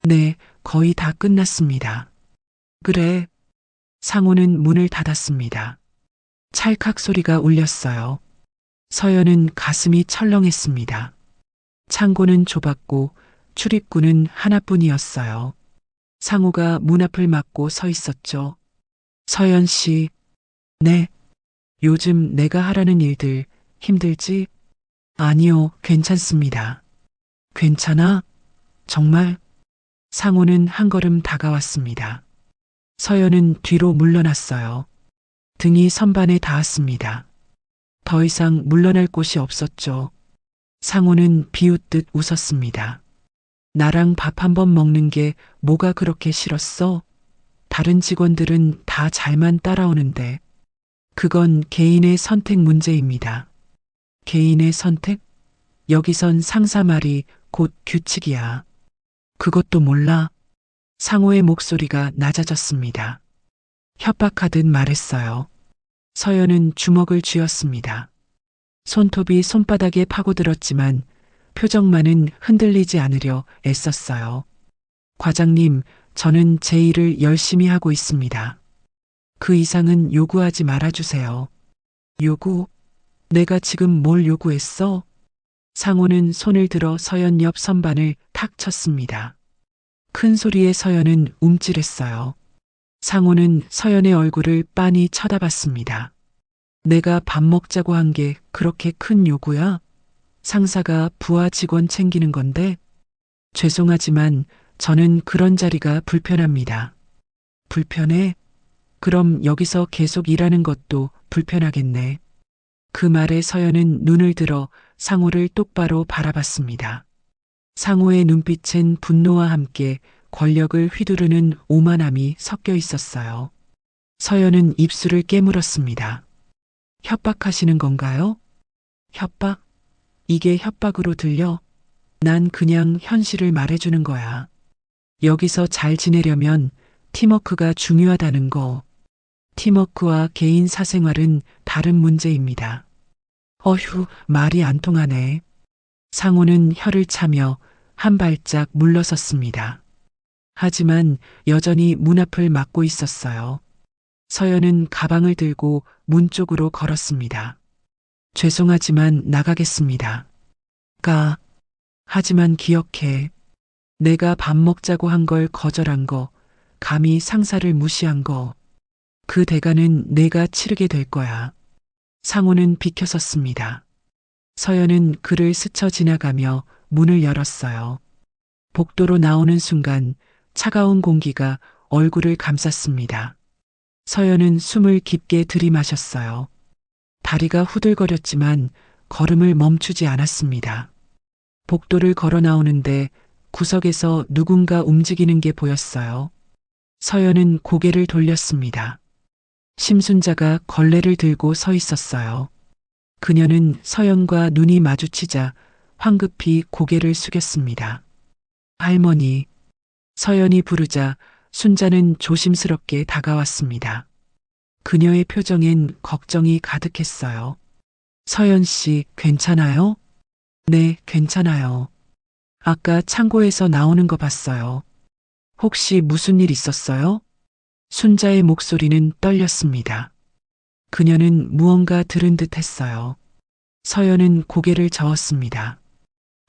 네, 거의 다 끝났습니다. 그래. 상호는 문을 닫았습니다. 찰칵 소리가 울렸어요. 서연은 가슴이 철렁했습니다. 창고는 좁았고 출입구는 하나뿐이었어요. 상호가 문 앞을 막고 서 있었죠. 서연 씨. 네. 요즘 내가 하라는 일들 힘들지? 아니요, 괜찮습니다. 괜찮아? 정말? 상호는 한 걸음 다가왔습니다. 서연은 뒤로 물러났어요. 등이 선반에 닿았습니다. 더 이상 물러날 곳이 없었죠. 상호는 비웃듯 웃었습니다. 나랑 밥 한 번 먹는 게 뭐가 그렇게 싫었어? 다른 직원들은 다 잘만 따라오는데. 그건 개인의 선택 문제입니다. 개인의 선택? 여기선 상사 말이 곧 규칙이야. 그것도 몰라? 상호의 목소리가 낮아졌습니다. 협박하듯 말했어요. 서연은 주먹을 쥐었습니다. 손톱이 손바닥에 파고들었지만 표정만은 흔들리지 않으려 애썼어요. 과장님, 저는 제 일을 열심히 하고 있습니다. 그 이상은 요구하지 말아주세요. 요구? 내가 지금 뭘 요구했어? 상호는 손을 들어 서연 옆 선반을 탁 쳤습니다. 큰 소리에 서연은 움찔했어요. 상호는 서연의 얼굴을 빤히 쳐다봤습니다. 내가 밥 먹자고 한 게 그렇게 큰 요구야? 상사가 부하 직원 챙기는 건데? 죄송하지만 저는 그런 자리가 불편합니다. 불편해? 그럼 여기서 계속 일하는 것도 불편하겠네. 그 말에 서연은 눈을 들어 상호를 똑바로 바라봤습니다. 상호의 눈빛엔 분노와 함께 권력을 휘두르는 오만함이 섞여 있었어요. 서연은 입술을 깨물었습니다. 협박하시는 건가요? 협박? 이게 협박으로 들려? 난 그냥 현실을 말해주는 거야. 여기서 잘 지내려면 팀워크가 중요하다는 거. 팀워크와 개인 사생활은 다른 문제입니다. 어휴, 말이 안 통하네. 상호는 혀를 차며 한 발짝 물러섰습니다. 하지만 여전히 문 앞을 막고 있었어요. 서연은 가방을 들고 문 쪽으로 걸었습니다. 죄송하지만 나가겠습니다. 하지만 기억해. 내가 밥 먹자고 한 걸 거절한 거, 감히 상사를 무시한 거. 그 대가는 내가 치르게 될 거야. 상호는 비켜섰습니다. 서연은 그를 스쳐 지나가며 문을 열었어요. 복도로 나오는 순간 차가운 공기가 얼굴을 감쌌습니다. 서연은 숨을 깊게 들이마셨어요. 다리가 후들거렸지만 걸음을 멈추지 않았습니다. 복도를 걸어 나오는데 구석에서 누군가 움직이는 게 보였어요. 서연은 고개를 돌렸습니다. 심순자가 걸레를 들고 서 있었어요. 그녀는 서연과 눈이 마주치자 황급히 고개를 숙였습니다. 할머니, 서연이 부르자 순자는 조심스럽게 다가왔습니다. 그녀의 표정엔 걱정이 가득했어요. 서연 씨, 괜찮아요? 네, 괜찮아요. 아까 창고에서 나오는 거 봤어요. 혹시 무슨 일 있었어요? 순자의 목소리는 떨렸습니다. 그녀는 무언가 들은 듯 했어요. 서연은 고개를 저었습니다.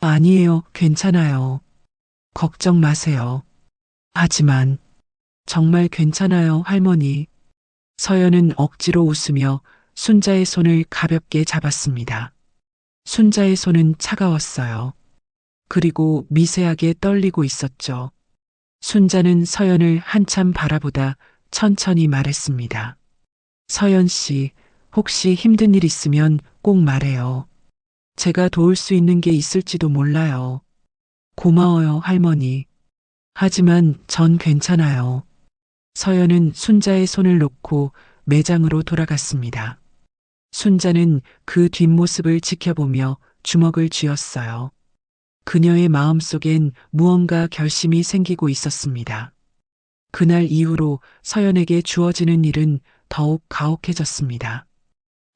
아니에요, 괜찮아요. 걱정 마세요. 하지만, 정말 괜찮아요, 할머니. 서연은 억지로 웃으며 순자의 손을 가볍게 잡았습니다. 순자의 손은 차가웠어요. 그리고 미세하게 떨리고 있었죠. 순자는 서연을 한참 바라보다 천천히 말했습니다. 서연 씨, 혹시 힘든 일 있으면 꼭 말해요. 제가 도울 수 있는 게 있을지도 몰라요. 고마워요, 할머니. 하지만 전 괜찮아요. 서연은 순자의 손을 놓고 매장으로 돌아갔습니다. 순자는 그 뒷모습을 지켜보며 주먹을 쥐었어요. 그녀의 마음속엔 무언가 결심이 생기고 있었습니다. 그날 이후로 서연에게 주어지는 일은 더욱 가혹해졌습니다.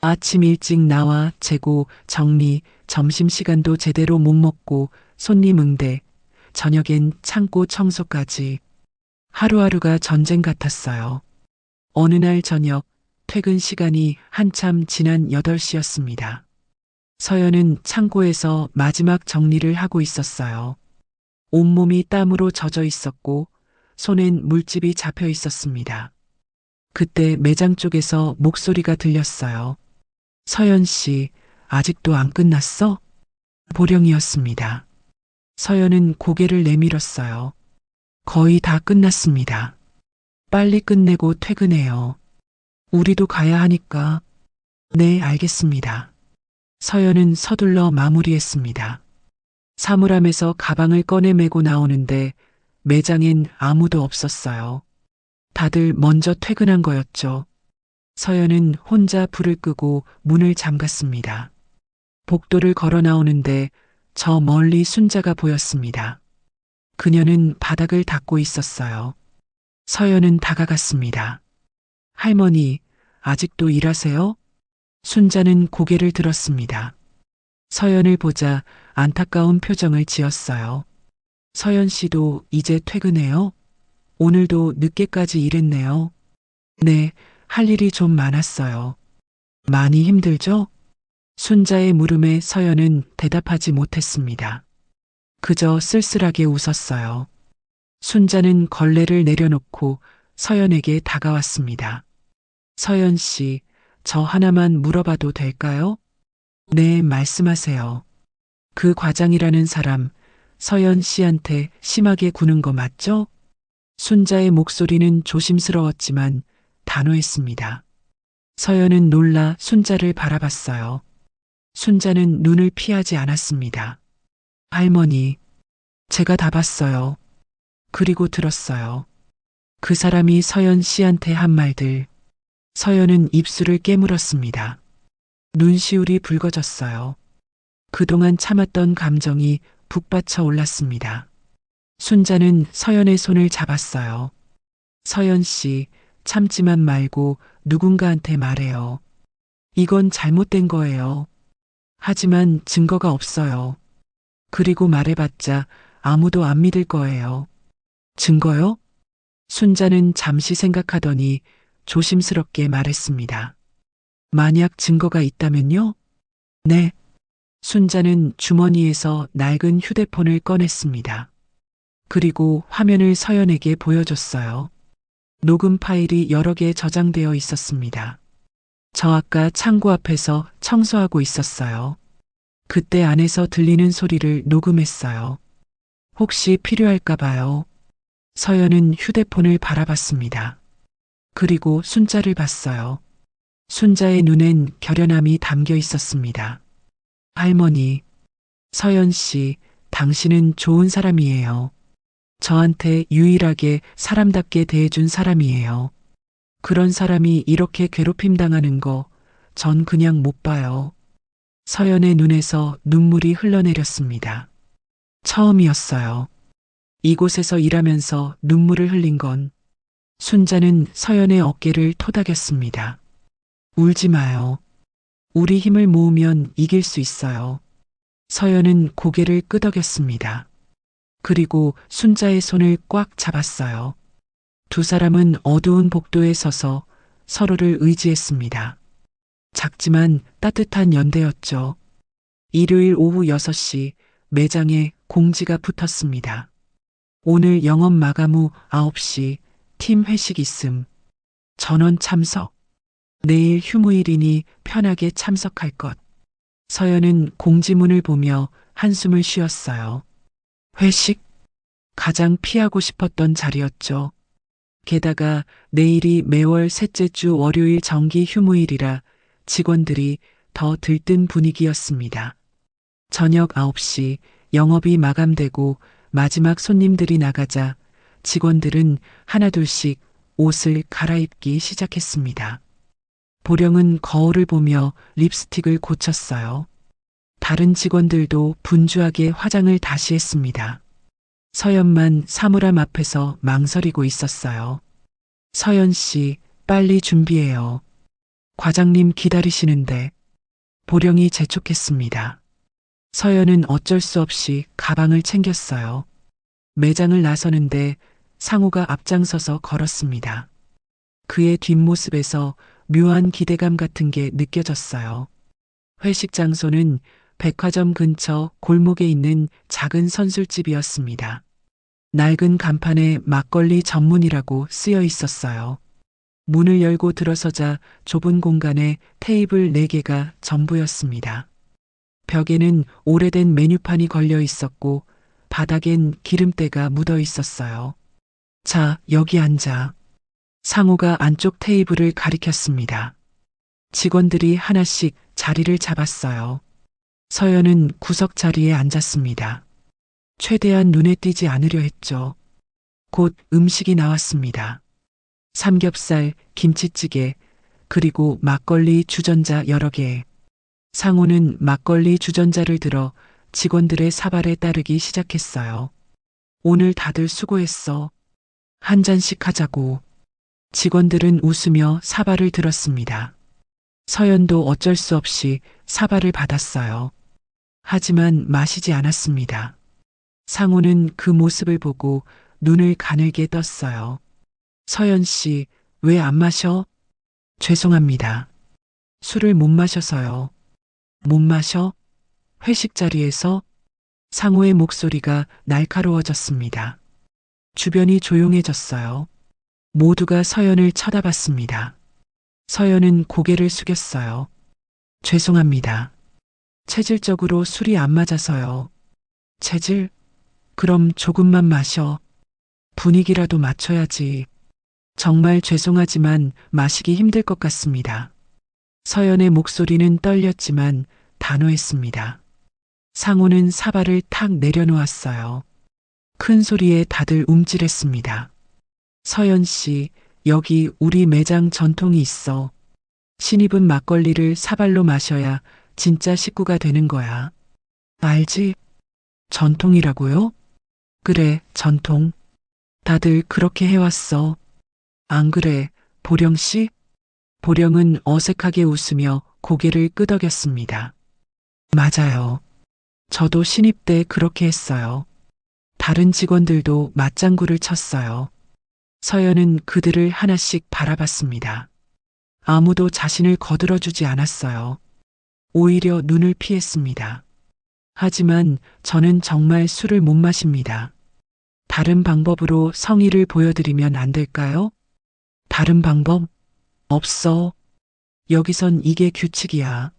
아침 일찍 나와 재고, 정리, 점심시간도 제대로 못 먹고 손님 응대, 저녁엔 창고 청소까지. 하루하루가 전쟁 같았어요. 어느 날 저녁, 퇴근 시간이 한참 지난 8시였습니다. 서연은 창고에서 마지막 정리를 하고 있었어요. 온몸이 땀으로 젖어 있었고 손엔 물집이 잡혀 있었습니다. 그때 매장 쪽에서 목소리가 들렸어요. 서연 씨, 아직도 안 끝났어? 보령이었습니다. 서연은 고개를 내밀었어요. 거의 다 끝났습니다. 빨리 끝내고 퇴근해요. 우리도 가야 하니까. 네, 알겠습니다. 서연은 서둘러 마무리했습니다. 사물함에서 가방을 꺼내 메고 나오는데 매장엔 아무도 없었어요. 다들 먼저 퇴근한 거였죠. 서연은 혼자 불을 끄고 문을 잠갔습니다. 복도를 걸어 나오는데 저 멀리 순자가 보였습니다. 그녀는 바닥을 닦고 있었어요. 서연은 다가갔습니다. 할머니, 아직도 일하세요? 순자는 고개를 들었습니다. 서연을 보자 안타까운 표정을 지었어요. 서연 씨도 이제 퇴근해요? 오늘도 늦게까지 일했네요. 네, 할 일이 좀 많았어요. 많이 힘들죠? 순자의 물음에 서연은 대답하지 못했습니다. 그저 쓸쓸하게 웃었어요. 순자는 걸레를 내려놓고 서연에게 다가왔습니다. 서연 씨, 저 하나만 물어봐도 될까요? 네, 말씀하세요. 그 과장이라는 사람, 서연 씨한테 심하게 구는 거 맞죠? 순자의 목소리는 조심스러웠지만 단호했습니다. 서연은 놀라 순자를 바라봤어요. 순자는 눈을 피하지 않았습니다. 할머니, 제가 다 봤어요. 그리고 들었어요. 그 사람이 서연 씨한테 한 말들. 서연은 입술을 깨물었습니다. 눈시울이 붉어졌어요. 그동안 참았던 감정이 북받쳐 올랐습니다. 순자는 서연의 손을 잡았어요. 서연 씨, 참지만 말고 누군가한테 말해요. 이건 잘못된 거예요. 하지만 증거가 없어요. 그리고 말해봤자 아무도 안 믿을 거예요. 증거요? 순자는 잠시 생각하더니 조심스럽게 말했습니다. 만약 증거가 있다면요? 네. 순자는 주머니에서 낡은 휴대폰을 꺼냈습니다. 그리고 화면을 서연에게 보여줬어요. 녹음 파일이 여러 개 저장되어 있었습니다. 저 아까 창고 앞에서 청소하고 있었어요. 그때 안에서 들리는 소리를 녹음했어요. 혹시 필요할까 봐요. 서연은 휴대폰을 바라봤습니다. 그리고 순자를 봤어요. 순자의 눈엔 결연함이 담겨 있었습니다. 할머니, 서연 씨, 당신은 좋은 사람이에요. 저한테 유일하게 사람답게 대해준 사람이에요. 그런 사람이 이렇게 괴롭힘 당하는 거 전 그냥 못 봐요. 서연의 눈에서 눈물이 흘러내렸습니다. 처음이었어요. 이곳에서 일하면서 눈물을 흘린 건 순자는 서연의 어깨를 토닥였습니다. 울지 마요. 우리 힘을 모으면 이길 수 있어요. 서연은 고개를 끄덕였습니다. 그리고 순자의 손을 꽉 잡았어요. 두 사람은 어두운 복도에 서서 서로를 의지했습니다. 작지만 따뜻한 연대였죠. 일요일 오후 6시 매장에 공지가 붙었습니다. 오늘 영업 마감 후 9시 팀 회식 있음. 전원 참석. 내일 휴무일이니 편하게 참석할 것. 서연은 공지문을 보며 한숨을 쉬었어요. 회식? 가장 피하고 싶었던 자리였죠. 게다가 내일이 매월 셋째 주 월요일 정기 휴무일이라 직원들이 더 들뜬 분위기였습니다. 저녁 9시 영업이 마감되고 마지막 손님들이 나가자 직원들은 하나둘씩 옷을 갈아입기 시작했습니다. 보령은 거울을 보며 립스틱을 고쳤어요. 다른 직원들도 분주하게 화장을 다시 했습니다. 서연만 사물함 앞에서 망설이고 있었어요. 서연 씨, 빨리 준비해요. 과장님 기다리시는데. 보령이 재촉했습니다. 서연은 어쩔 수 없이 가방을 챙겼어요. 매장을 나서는데 상우가 앞장서서 걸었습니다. 그의 뒷모습에서 묘한 기대감 같은 게 느껴졌어요. 회식 장소는 백화점 근처 골목에 있는 작은 선술집이었습니다. 낡은 간판에 막걸리 전문이라고 쓰여 있었어요. 문을 열고 들어서자 좁은 공간에 테이블 4개가 전부였습니다. 벽에는 오래된 메뉴판이 걸려 있었고 바닥엔 기름때가 묻어 있었어요. 자, 여기 앉아. 상우가 안쪽 테이블을 가리켰습니다. 직원들이 하나씩 자리를 잡았어요. 서연은 구석 자리에 앉았습니다. 최대한 눈에 띄지 않으려 했죠. 곧 음식이 나왔습니다. 삼겹살, 김치찌개, 그리고 막걸리 주전자 여러 개. 상우는 막걸리 주전자를 들어 직원들의 사발에 따르기 시작했어요. 오늘 다들 수고했어. 한 잔씩 하자고. 직원들은 웃으며 사발을 들었습니다. 서연도 어쩔 수 없이 사발을 받았어요. 하지만 마시지 않았습니다. 상우는 그 모습을 보고 눈을 가늘게 떴어요. 서연 씨, 왜 안 마셔? 죄송합니다. 술을 못 마셔서요. 못 마셔? 회식 자리에서? 상우의 목소리가 날카로워졌습니다. 주변이 조용해졌어요. 모두가 서연을 쳐다봤습니다. 서연은 고개를 숙였어요. 죄송합니다. 체질적으로 술이 안 맞아서요. 체질? 그럼 조금만 마셔. 분위기라도 맞춰야지. 정말 죄송하지만 마시기 힘들 것 같습니다. 서연의 목소리는 떨렸지만 단호했습니다. 상우는 사발을 탁 내려놓았어요. 큰 소리에 다들 움찔했습니다. 서연 씨, 여기 우리 매장 전통이 있어. 신입은 막걸리를 사발로 마셔야 진짜 식구가 되는 거야. 알지? 전통이라고요? 그래, 전통. 다들 그렇게 해왔어. 안 그래, 보령 씨? 보령은 어색하게 웃으며 고개를 끄덕였습니다. 맞아요. 저도 신입 때 그렇게 했어요. 다른 직원들도 맞장구를 쳤어요. 서연은 그들을 하나씩 바라봤습니다. 아무도 자신을 거들어주지 않았어요. 오히려 눈을 피했습니다. 하지만 저는 정말 술을 못 마십니다. 다른 방법으로 성의를 보여드리면 안 될까요? 다른 방법? 없어. 여기선 이게 규칙이야.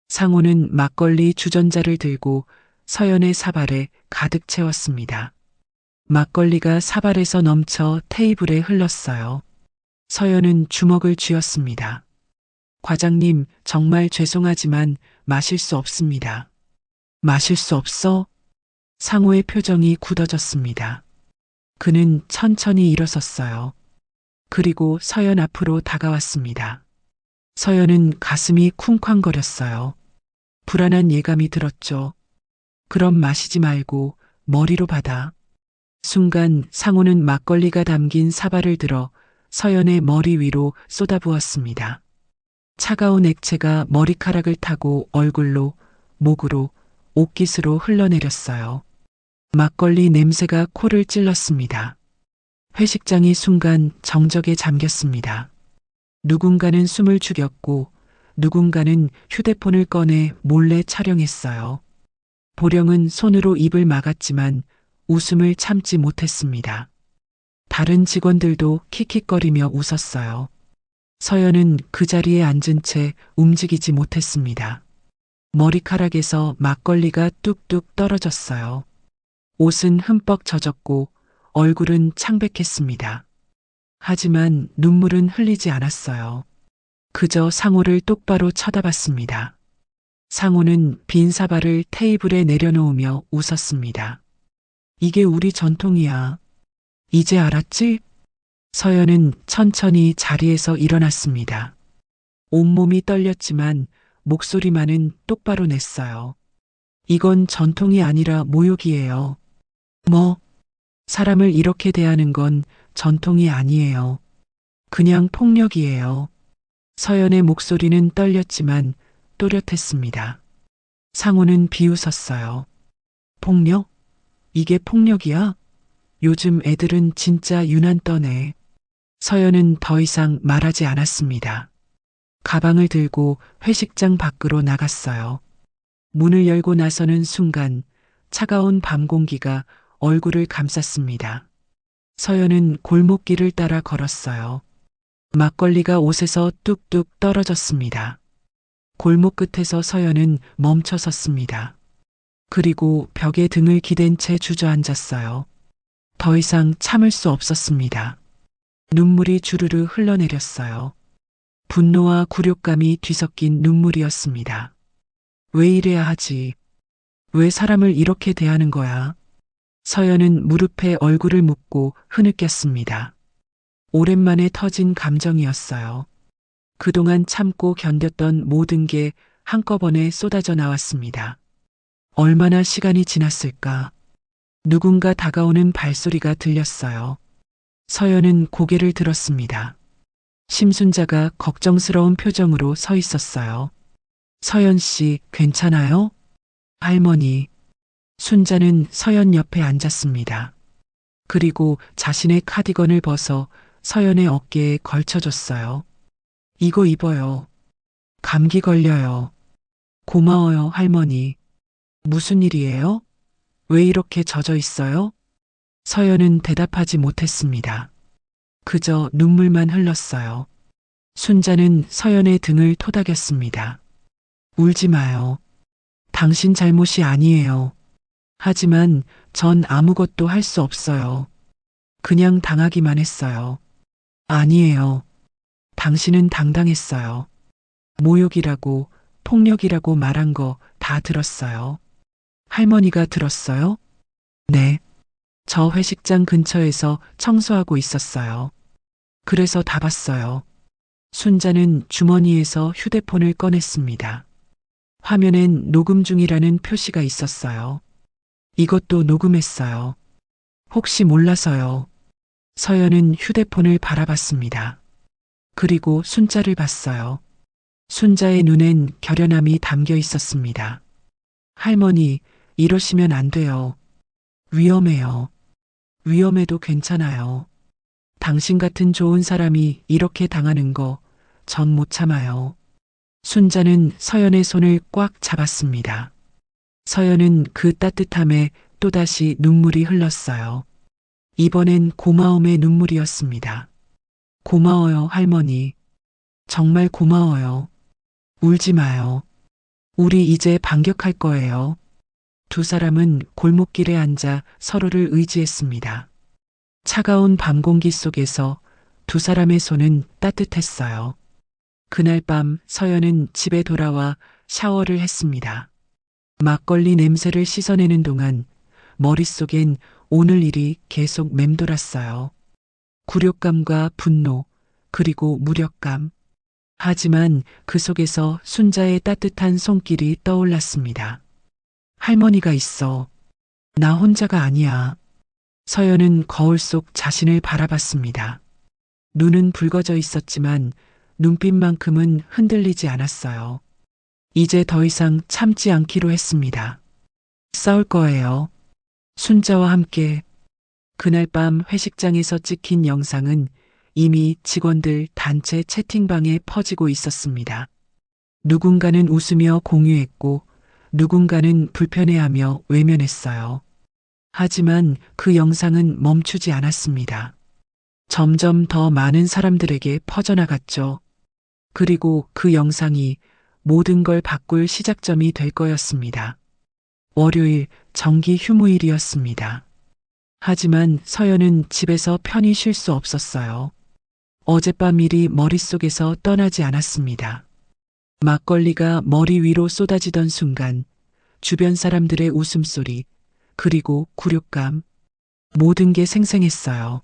상호는 막걸리 주전자를 들고 서연의 사발에 가득 채웠습니다. 막걸리가 사발에서 넘쳐 테이블에 흘렀어요. 서연은 주먹을 쥐었습니다. 과장님, 정말 죄송하지만 마실 수 없습니다. 마실 수 없어? 상호의 표정이 굳어졌습니다. 그는 천천히 일어섰어요. 그리고 서연 앞으로 다가왔습니다. 서연은 가슴이 쿵쾅거렸어요. 불안한 예감이 들었죠. 그럼 마시지 말고 머리로 받아. 순간 상호는 막걸리가 담긴 사발을 들어 서연의 머리 위로 쏟아부었습니다. 차가운 액체가 머리카락을 타고 얼굴로, 목으로, 옷깃으로 흘러내렸어요. 막걸리 냄새가 코를 찔렀습니다. 회식장이 순간 정적에 잠겼습니다. 누군가는 숨을 죽였고 누군가는 휴대폰을 꺼내 몰래 촬영했어요. 보령은 손으로 입을 막았지만 웃음을 참지 못했습니다. 다른 직원들도 킥킥거리며 웃었어요. 서연은 그 자리에 앉은 채 움직이지 못했습니다. 머리카락에서 막걸리가 뚝뚝 떨어졌어요. 옷은 흠뻑 젖었고 얼굴은 창백했습니다. 하지만 눈물은 흘리지 않았어요. 그저 상호를 똑바로 쳐다봤습니다. 상호는 빈 사발을 테이블에 내려놓으며 웃었습니다. 이게 우리 전통이야. 이제 알았지? 서연은 천천히 자리에서 일어났습니다. 온몸이 떨렸지만 목소리만은 똑바로 냈어요. 이건 전통이 아니라 모욕이에요. 뭐? 사람을 이렇게 대하는 건 전통이 아니에요. 그냥 폭력이에요. 서연의 목소리는 떨렸지만 또렷했습니다. 상호는 비웃었어요. 폭력? 이게 폭력이야? 요즘 애들은 진짜 유난 떠네. 서연은 더 이상 말하지 않았습니다. 가방을 들고 회식장 밖으로 나갔어요. 문을 열고 나서는 순간 차가운 밤 공기가 얼굴을 감쌌습니다. 서연은 골목길을 따라 걸었어요. 막걸리가 옷에서 뚝뚝 떨어졌습니다. 골목 끝에서 서연은 멈춰 섰습니다. 그리고 벽에 등을 기댄 채 주저앉았어요. 더 이상 참을 수 없었습니다. 눈물이 주르르 흘러내렸어요. 분노와 굴욕감이 뒤섞인 눈물이었습니다. 왜 이래야 하지? 왜 사람을 이렇게 대하는 거야? 서연은 무릎에 얼굴을 묻고 흐느꼈습니다. 오랜만에 터진 감정이었어요. 그동안 참고 견뎠던 모든 게 한꺼번에 쏟아져 나왔습니다. 얼마나 시간이 지났을까? 누군가 다가오는 발소리가 들렸어요. 서연은 고개를 들었습니다. 심순자가 걱정스러운 표정으로 서 있었어요. 서연 씨, 괜찮아요? 할머니. 순자는 서연 옆에 앉았습니다. 그리고 자신의 카디건을 벗어 서연의 어깨에 걸쳐줬어요. 이거 입어요. 감기 걸려요. 고마워요, 할머니. 무슨 일이에요? 왜 이렇게 젖어 있어요? 서연은 대답하지 못했습니다. 그저 눈물만 흘렀어요. 순자는 서연의 등을 토닥였습니다. 울지 마요. 당신 잘못이 아니에요. 하지만 전 아무것도 할 수 없어요. 그냥 당하기만 했어요. 아니에요. 당신은 당당했어요. 모욕이라고 폭력이라고 말한 거 다 들었어요. 할머니가 들었어요? 네. 저 회식장 근처에서 청소하고 있었어요. 그래서 다 봤어요. 순자는 주머니에서 휴대폰을 꺼냈습니다. 화면엔 녹음 중이라는 표시가 있었어요. 이것도 녹음했어요. 혹시 몰라서요. 서연은 휴대폰을 바라봤습니다. 그리고 순자를 봤어요. 순자의 눈엔 결연함이 담겨 있었습니다. 할머니, 이러시면 안 돼요. 위험해요. 위험해도 괜찮아요. 당신 같은 좋은 사람이 이렇게 당하는 거 전 못 참아요. 순자는 서연의 손을 꽉 잡았습니다. 서연은 그 따뜻함에 또다시 눈물이 흘렀어요. 이번엔 고마움의 눈물이었습니다. 고마워요, 할머니. 정말 고마워요. 울지 마요. 우리 이제 반격할 거예요. 두 사람은 골목길에 앉아 서로를 의지했습니다. 차가운 밤 공기 속에서 두 사람의 손은 따뜻했어요. 그날 밤 서연은 집에 돌아와 샤워를 했습니다. 막걸리 냄새를 씻어내는 동안 머릿속엔 오늘 일이 계속 맴돌았어요. 굴욕감과 분노, 그리고 무력감. 하지만 그 속에서 순자의 따뜻한 손길이 떠올랐습니다. 할머니가 있어. 나 혼자가 아니야. 서연은 거울 속 자신을 바라봤습니다. 눈은 붉어져 있었지만 눈빛만큼은 흔들리지 않았어요. 이제 더 이상 참지 않기로 했습니다. 싸울 거예요. 순자와 함께. 그날 밤 회식장에서 찍힌 영상은 이미 직원들 단체 채팅방에 퍼지고 있었습니다. 누군가는 웃으며 공유했고 누군가는 불편해하며 외면했어요. 하지만 그 영상은 멈추지 않았습니다. 점점 더 많은 사람들에게 퍼져나갔죠. 그리고 그 영상이 모든 걸 바꿀 시작점이 될 거였습니다. 월요일 정기 휴무일이었습니다. 하지만 서연은 집에서 편히 쉴 수 없었어요. 어젯밤 일이 머릿속에서 떠나지 않았습니다. 막걸리가 머리 위로 쏟아지던 순간 주변 사람들의 웃음소리, 그리고 굴욕감, 모든 게 생생했어요.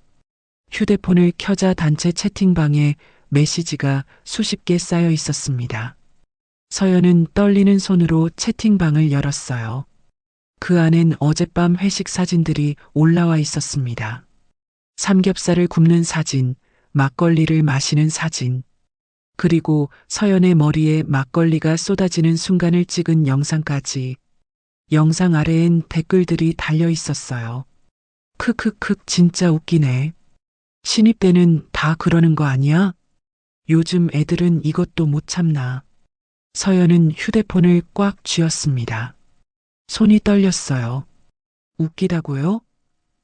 휴대폰을 켜자 단체 채팅방에 메시지가 수십 개 쌓여 있었습니다. 서연은 떨리는 손으로 채팅방을 열었어요. 그 안엔 어젯밤 회식 사진들이 올라와 있었습니다. 삼겹살을 굽는 사진, 막걸리를 마시는 사진, 그리고 서연의 머리에 막걸리가 쏟아지는 순간을 찍은 영상까지. 영상 아래엔 댓글들이 달려 있었어요. 크크크 진짜 웃기네. 신입 때는 다 그러는 거 아니야? 요즘 애들은 이것도 못 참나. 서연은 휴대폰을 꽉 쥐었습니다. 손이 떨렸어요. 웃기다고요?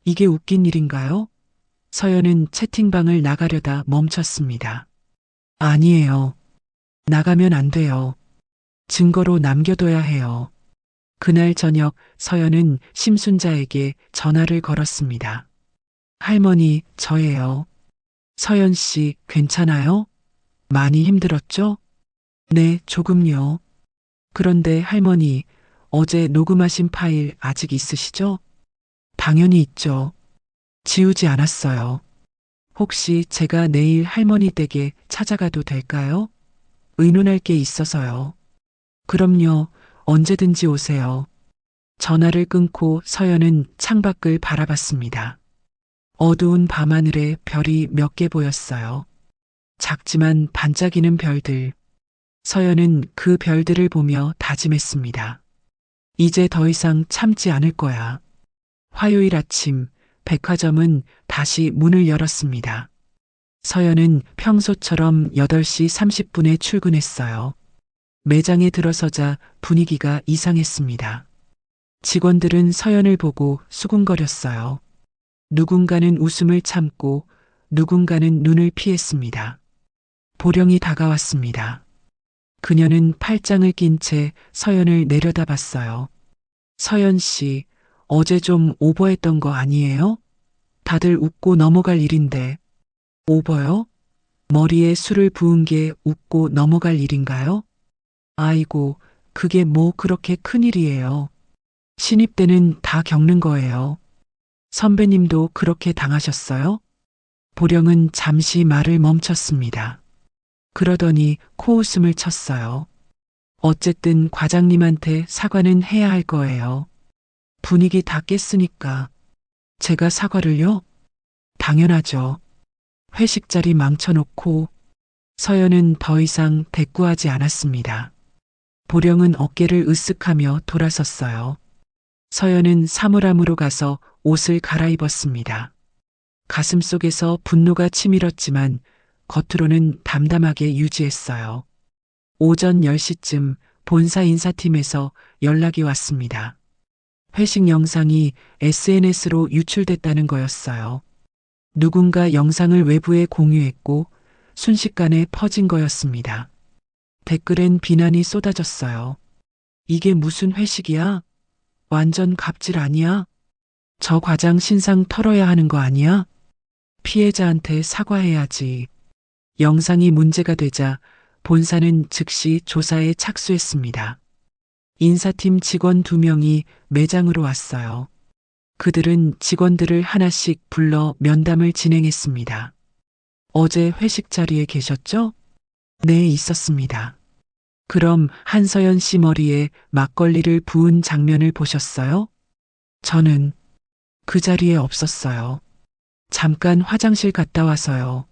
이게 웃긴 일인가요? 서연은 채팅방을 나가려다 멈췄습니다. 아니에요. 나가면 안 돼요. 증거로 남겨둬야 해요. 그날 저녁 서연은 심순자에게 전화를 걸었습니다. 할머니, 저예요. 서연 씨, 괜찮아요? 많이 힘들었죠? 네, 조금요. 그런데 할머니, 어제 녹음하신 파일 아직 있으시죠? 당연히 있죠. 지우지 않았어요. 혹시 제가 내일 할머니 댁에 찾아가도 될까요? 의논할 게 있어서요. 그럼요, 언제든지 오세요. 전화를 끊고 서연은 창밖을 바라봤습니다. 어두운 밤하늘에 별이 몇 개 보였어요. 작지만 반짝이는 별들. 서연은 그 별들을 보며 다짐했습니다. 이제 더 이상 참지 않을 거야. 화요일 아침, 백화점은 다시 문을 열었습니다. 서연은 평소처럼 8시 30분에 출근했어요. 매장에 들어서자 분위기가 이상했습니다. 직원들은 서연을 보고 수군거렸어요. 누군가는 웃음을 참고 누군가는 눈을 피했습니다. 보령이 다가왔습니다. 그녀는 팔짱을 낀 채 서연을 내려다봤어요. 서연 씨, 어제 좀 오버했던 거 아니에요? 다들 웃고 넘어갈 일인데. 오버요? 머리에 술을 부은 게 웃고 넘어갈 일인가요? 아이고, 그게 뭐 그렇게 큰일이에요. 신입 때는 다 겪는 거예요. 선배님도 그렇게 당하셨어요? 보령은 잠시 말을 멈췄습니다. 그러더니 코웃음을 쳤어요. 어쨌든 과장님한테 사과는 해야 할 거예요. 분위기 다 깼으니까. 제가 사과를요? 당연하죠. 회식 자리 망쳐놓고. 서연은 더 이상 대꾸하지 않았습니다. 보령은 어깨를 으쓱하며 돌아섰어요. 서연은 사물함으로 가서 옷을 갈아입었습니다. 가슴 속에서 분노가 치밀었지만 겉으로는 담담하게 유지했어요. 오전 10시쯤 본사 인사팀에서 연락이 왔습니다. 회식 영상이 SNS로 유출됐다는 거였어요. 누군가 영상을 외부에 공유했고 순식간에 퍼진 거였습니다. 댓글엔 비난이 쏟아졌어요. 이게 무슨 회식이야? 완전 갑질 아니야? 저 과장 신상 털어야 하는 거 아니야? 피해자한테 사과해야지. 영상이 문제가 되자 본사는 즉시 조사에 착수했습니다. 인사팀 직원 2명이 매장으로 왔어요. 그들은 직원들을 하나씩 불러 면담을 진행했습니다. 어제 회식 자리에 계셨죠? 네, 있었습니다. 그럼 한서연 씨 머리에 막걸리를 부은 장면을 보셨어요? 저는 그 자리에 없었어요. 잠깐 화장실 갔다 와서요.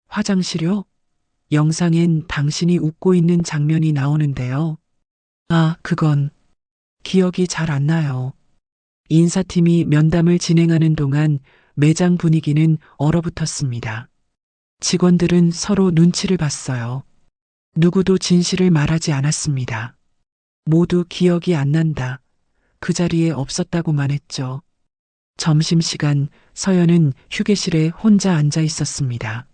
화장실요? 영상엔 당신이 웃고 있는 장면이 나오는데요. 아, 그건 기억이 잘 안 나요. 인사팀이 면담을 진행하는 동안 매장 분위기는 얼어붙었습니다. 직원들은 서로 눈치를 봤어요. 누구도 진실을 말하지 않았습니다. 모두 기억이 안 난다. 그 자리에 없었다고만 했죠. 점심시간 서연은 휴게실에 혼자 앉아 있었습니다.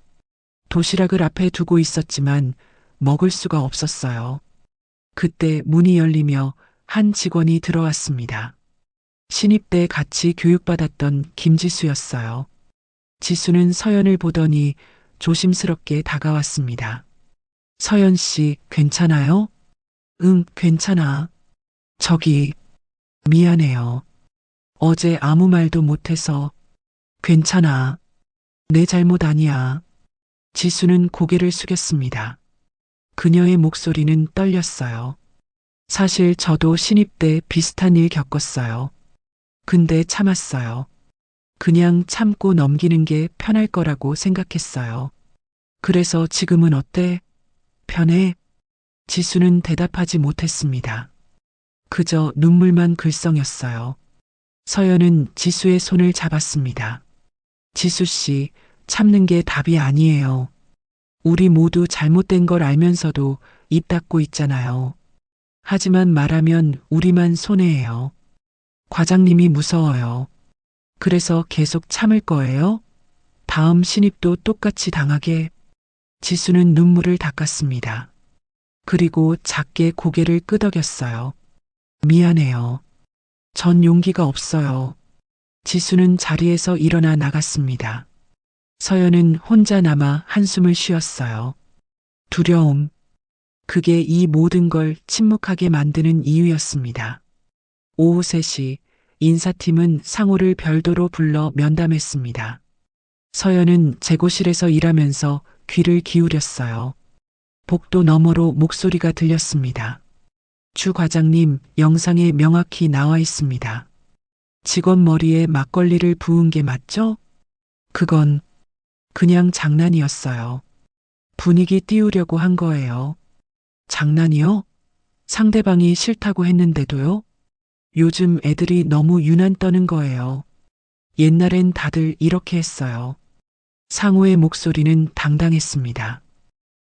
도시락을 앞에 두고 있었지만 먹을 수가 없었어요. 그때 문이 열리며 한 직원이 들어왔습니다. 신입 때 같이 교육받았던 김지수였어요. 지수는 서연을 보더니 조심스럽게 다가왔습니다. 서연 씨, 괜찮아요? 응, 괜찮아. 저기, 미안해요. 어제 아무 말도 못해서. 괜찮아. 내 잘못 아니야. 지수는 고개를 숙였습니다. 그녀의 목소리는 떨렸어요. 사실 저도 신입 때 비슷한 일 겪었어요. 근데 참았어요. 그냥 참고 넘기는 게 편할 거라고 생각했어요. 그래서 지금은 어때? 편해? 지수는 대답하지 못했습니다. 그저 눈물만 글썽였어요. 서연은 지수의 손을 잡았습니다. 지수 씨, 참는 게 답이 아니에요. 우리 모두 잘못된 걸 알면서도 입 닫고 있잖아요. 하지만 말하면 우리만 손해예요. 과장님이 무서워요. 그래서 계속 참을 거예요? 다음 신입도 똑같이 당하게. 지수는 눈물을 닦았습니다. 그리고 작게 고개를 끄덕였어요. 미안해요. 전 용기가 없어요. 지수는 자리에서 일어나 나갔습니다. 서연은 혼자 남아 한숨을 쉬었어요. 두려움. 그게 이 모든 걸 침묵하게 만드는 이유였습니다. 오후 3시 인사팀은 상호를 별도로 불러 면담했습니다. 서연은 재고실에서 일하면서 귀를 기울였어요. 복도 너머로 목소리가 들렸습니다. 주 과장님, 영상에 명확히 나와 있습니다. 직원 머리에 막걸리를 부은 게 맞죠? 그건 그냥 장난이었어요. 분위기 띄우려고 한 거예요. 장난이요? 상대방이 싫다고 했는데도요? 요즘 애들이 너무 유난 떠는 거예요. 옛날엔 다들 이렇게 했어요. 상호의 목소리는 당당했습니다.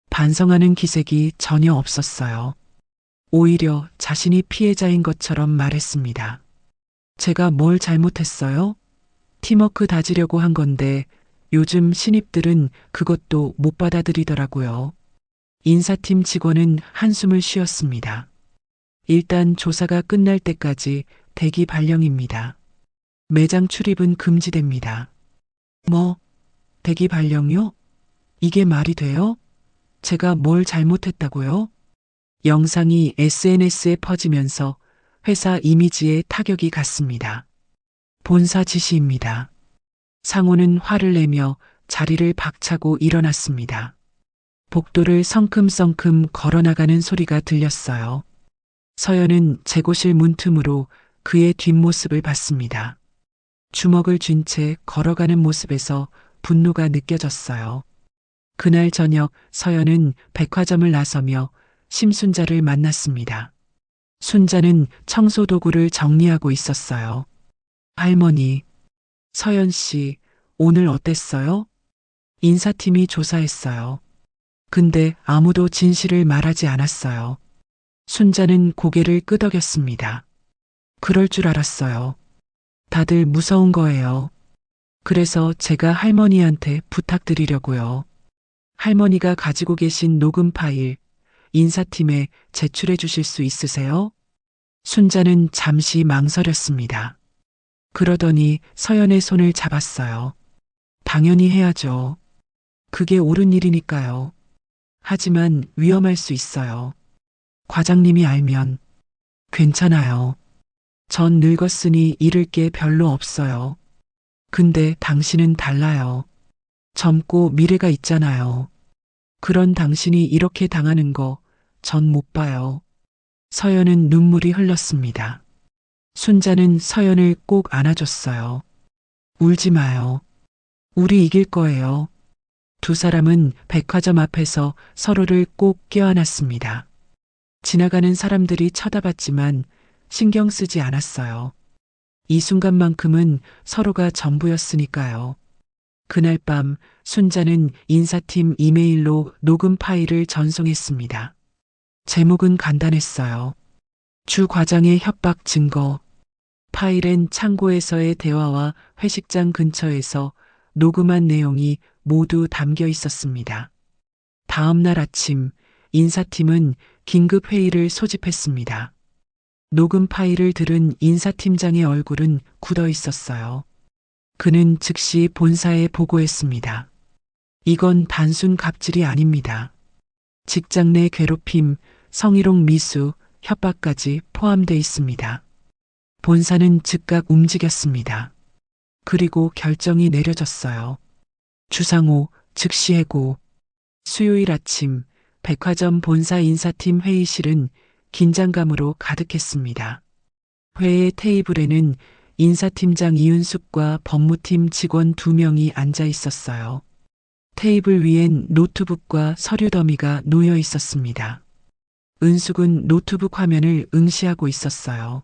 반성하는 기색이 전혀 없었어요. 오히려 자신이 피해자인 것처럼 말했습니다. 제가 뭘 잘못했어요? 팀워크 다지려고 한 건데 요즘 신입들은 그것도 못 받아들이더라고요. 인사팀 직원은 한숨을 쉬었습니다. 일단 조사가 끝날 때까지 대기 발령입니다. 매장 출입은 금지됩니다. 뭐, 대기 발령요? 이게 말이 돼요? 제가 뭘 잘못했다고요? 영상이 SNS에 퍼지면서 회사 이미지에 타격이 갔습니다. 본사 지시입니다. 상호는 화를 내며 자리를 박차고 일어났습니다. 복도를 성큼성큼 걸어나가는 소리가 들렸어요. 서연은 재고실 문틈으로 그의 뒷모습을 봤습니다. 주먹을 쥔 채 걸어가는 모습에서 분노가 느껴졌어요. 그날 저녁 서연은 백화점을 나서며 심순자를 만났습니다. 순자는 청소도구를 정리하고 있었어요. 할머니, 서연 씨, 오늘 어땠어요? 인사팀이 조사했어요. 근데 아무도 진실을 말하지 않았어요. 순자는 고개를 끄덕였습니다. 그럴 줄 알았어요. 다들 무서운 거예요. 그래서 제가 할머니한테 부탁드리려고요. 할머니가 가지고 계신 녹음 파일 인사팀에 제출해 주실 수 있으세요? 순자는 잠시 망설였습니다. 그러더니 서연의 손을 잡았어요. 당연히 해야죠. 그게 옳은 일이니까요. 하지만 위험할 수 있어요. 과장님이 알면 괜찮아요. 전 늙었으니 잃을 게 별로 없어요. 근데 당신은 달라요. 젊고 미래가 있잖아요. 그런 당신이 이렇게 당하는 거 전 못 봐요. 서연은 눈물이 흘렀습니다. 순자는 서연을 꼭 안아줬어요. 울지 마요. 우리 이길 거예요. 두 사람은 백화점 앞에서 서로를 꼭 껴안았습니다. 지나가는 사람들이 쳐다봤지만 신경 쓰지 않았어요. 이 순간만큼은 서로가 전부였으니까요. 그날 밤 순자는 인사팀 이메일로 녹음 파일을 전송했습니다. 제목은 간단했어요. 주 과장의 협박 증거. 파일엔 창고에서의 대화와 회식장 근처에서 녹음한 내용이 모두 담겨 있었습니다. 다음 날 아침 인사팀은 긴급 회의를 소집했습니다. 녹음 파일을 들은 인사팀장의 얼굴은 굳어 있었어요. 그는 즉시 본사에 보고했습니다. 이건 단순 갑질이 아닙니다. 직장 내 괴롭힘, 성희롱 미수, 협박까지 포함돼 있습니다. 본사는 즉각 움직였습니다. 그리고 결정이 내려졌어요. 주상호 즉시 해고. 수요일 아침 백화점 본사 인사팀 회의실은 긴장감으로 가득했습니다. 회의 테이블에는 인사팀장 이윤숙과 법무팀 직원 2명이 앉아 있었어요. 테이블 위엔 노트북과 서류 더미가 놓여 있었습니다. 은숙은 노트북 화면을 응시하고 있었어요.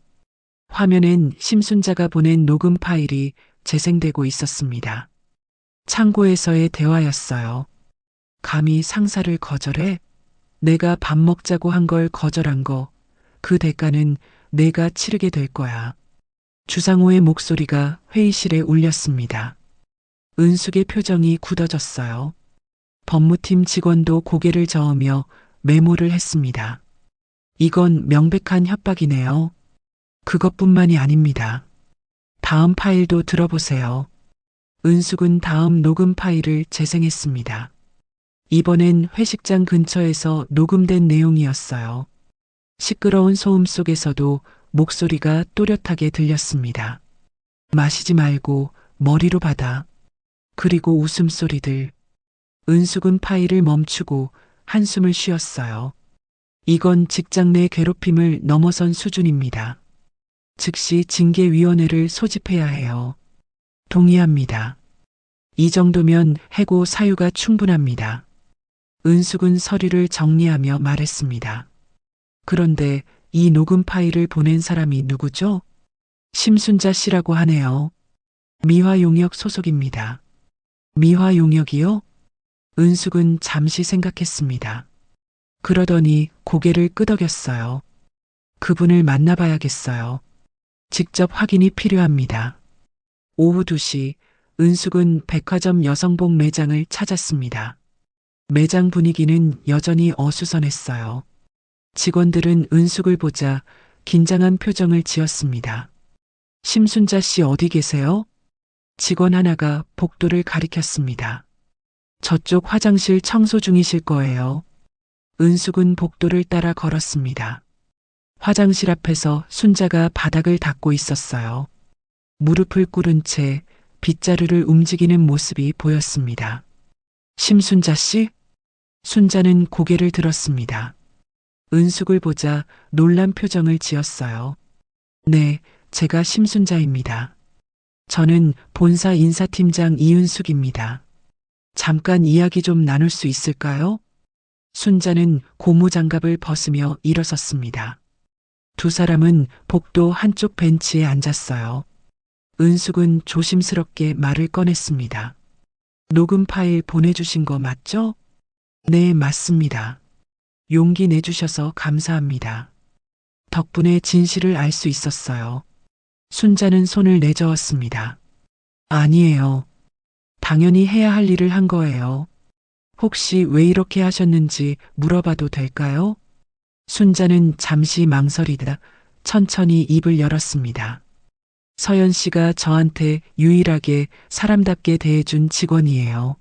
화면엔 심순자가 보낸 녹음 파일이 재생되고 있었습니다. 창고에서의 대화였어요. 감히 상사를 거절해? 내가 밥 먹자고 한 걸 거절한 거, 그 대가는 내가 치르게 될 거야. 주상호의 목소리가 회의실에 울렸습니다. 은숙의 표정이 굳어졌어요. 법무팀 직원도 고개를 저으며 메모를 했습니다. 이건 명백한 협박이네요. 그것뿐만이 아닙니다. 다음 파일도 들어보세요. 은숙은 다음 녹음 파일을 재생했습니다. 이번엔 회식장 근처에서 녹음된 내용이었어요. 시끄러운 소음 속에서도 목소리가 또렷하게 들렸습니다. 마시지 말고 머리로 받아. 그리고 웃음소리들. 은숙은 파일을 멈추고 한숨을 쉬었어요. 이건 직장 내 괴롭힘을 넘어선 수준입니다. 즉시 징계위원회를 소집해야 해요. 동의합니다. 이 정도면 해고 사유가 충분합니다. 은숙은 서류를 정리하며 말했습니다. 그런데 이 녹음 파일을 보낸 사람이 누구죠? 심순자 씨라고 하네요. 미화용역 소속입니다. 미화용역이요? 은숙은 잠시 생각했습니다. 그러더니 고개를 끄덕였어요. 그분을 만나봐야겠어요. 직접 확인이 필요합니다. 오후 2시 은숙은 백화점 여성복 매장을 찾았습니다. 매장 분위기는 여전히 어수선했어요. 직원들은 은숙을 보자 긴장한 표정을 지었습니다. 심순자 씨 어디 계세요? 직원 하나가 복도를 가리켰습니다. 저쪽 화장실 청소 중이실 거예요. 은숙은 복도를 따라 걸었습니다. 화장실 앞에서 순자가 바닥을 닦고 있었어요. 무릎을 꿇은 채 빗자루를 움직이는 모습이 보였습니다. 심순자 씨? 순자는 고개를 들었습니다. 은숙을 보자 놀란 표정을 지었어요. 네, 제가 심순자입니다. 저는 본사 인사팀장 이윤숙입니다. 잠깐 이야기 좀 나눌 수 있을까요? 순자는 고무장갑을 벗으며 일어섰습니다. 두 사람은 복도 한쪽 벤치에 앉았어요. 은숙은 조심스럽게 말을 꺼냈습니다. 녹음 파일 보내주신 거 맞죠? 네, 맞습니다. 용기 내주셔서 감사합니다. 덕분에 진실을 알 수 있었어요. 순자는 손을 내저었습니다. 아니에요. 당연히 해야 할 일을 한 거예요. 혹시 왜 이렇게 하셨는지 물어봐도 될까요? 순자는 잠시 망설이다 천천히 입을 열었습니다. 서연 씨가 저한테 유일하게 사람답게 대해준 직원이에요.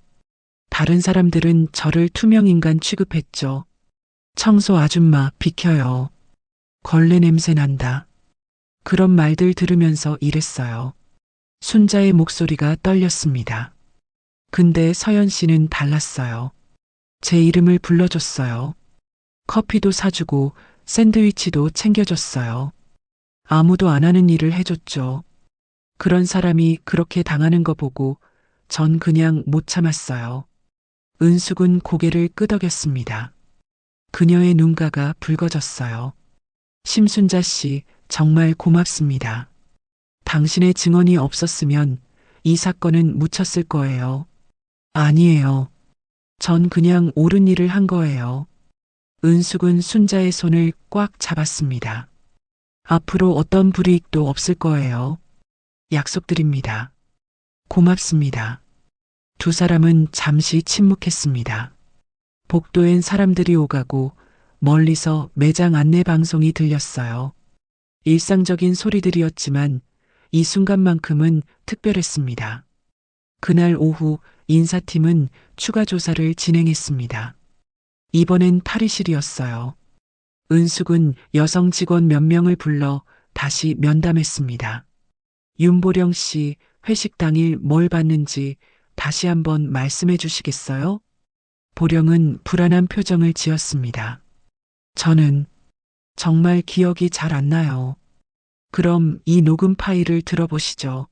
다른 사람들은 저를 투명인간 취급했죠. 청소 아줌마 비켜요. 걸레 냄새 난다. 그런 말들 들으면서 일했어요. 순자의 목소리가 떨렸습니다. 근데 서연 씨는 달랐어요. 제 이름을 불러줬어요. 커피도 사주고 샌드위치도 챙겨줬어요. 아무도 안 하는 일을 해줬죠. 그런 사람이 그렇게 당하는 거 보고 전 그냥 못 참았어요. 은숙은 고개를 끄덕였습니다. 그녀의 눈가가 붉어졌어요. 심순자 씨, 정말 고맙습니다. 당신의 증언이 없었으면 이 사건은 묻혔을 거예요. 아니에요. 전 그냥 옳은 일을 한 거예요. 은숙은 순자의 손을 꽉 잡았습니다. 앞으로 어떤 불이익도 없을 거예요. 약속드립니다. 고맙습니다. 두 사람은 잠시 침묵했습니다. 복도엔 사람들이 오가고 멀리서 매장 안내 방송이 들렸어요. 일상적인 소리들이었지만 이 순간만큼은 특별했습니다. 그날 오후 인사팀은 추가 조사를 진행했습니다. 이번엔 탈의실이었어요. 은숙은 여성 직원 몇 명을 불러 다시 면담했습니다. 윤보령 씨, 회식 당일 뭘 봤는지 다시 한번 말씀해 주시겠어요? 보령은 불안한 표정을 지었습니다. 저는 정말 기억이 잘 안 나요. 그럼 이 녹음 파일을 들어보시죠.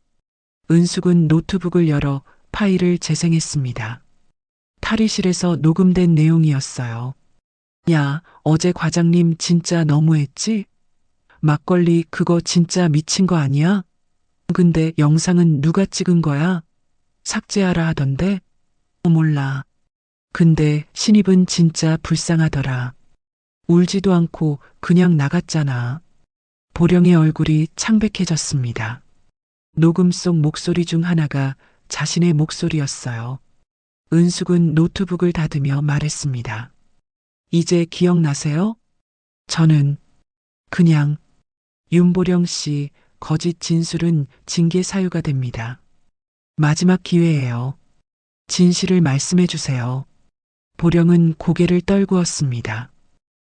은숙은 노트북을 열어 파일을 재생했습니다. 탈의실에서 녹음된 내용이었어요. 야, 어제 과장님 진짜 너무했지? 막걸리 그거 진짜 미친 거 아니야? 근데 영상은 누가 찍은 거야? 삭제하라 하던데? 몰라. 근데 신입은 진짜 불쌍하더라. 울지도 않고 그냥 나갔잖아. 보령의 얼굴이 창백해졌습니다. 녹음 속 목소리 중 하나가 자신의 목소리였어요. 은숙은 노트북을 닫으며 말했습니다. 이제 기억나세요? 저는 그냥 윤보령 씨 거짓 진술은 징계 사유가 됩니다. 마지막 기회예요. 진실을 말씀해 주세요. 보령은 고개를 떨구었습니다.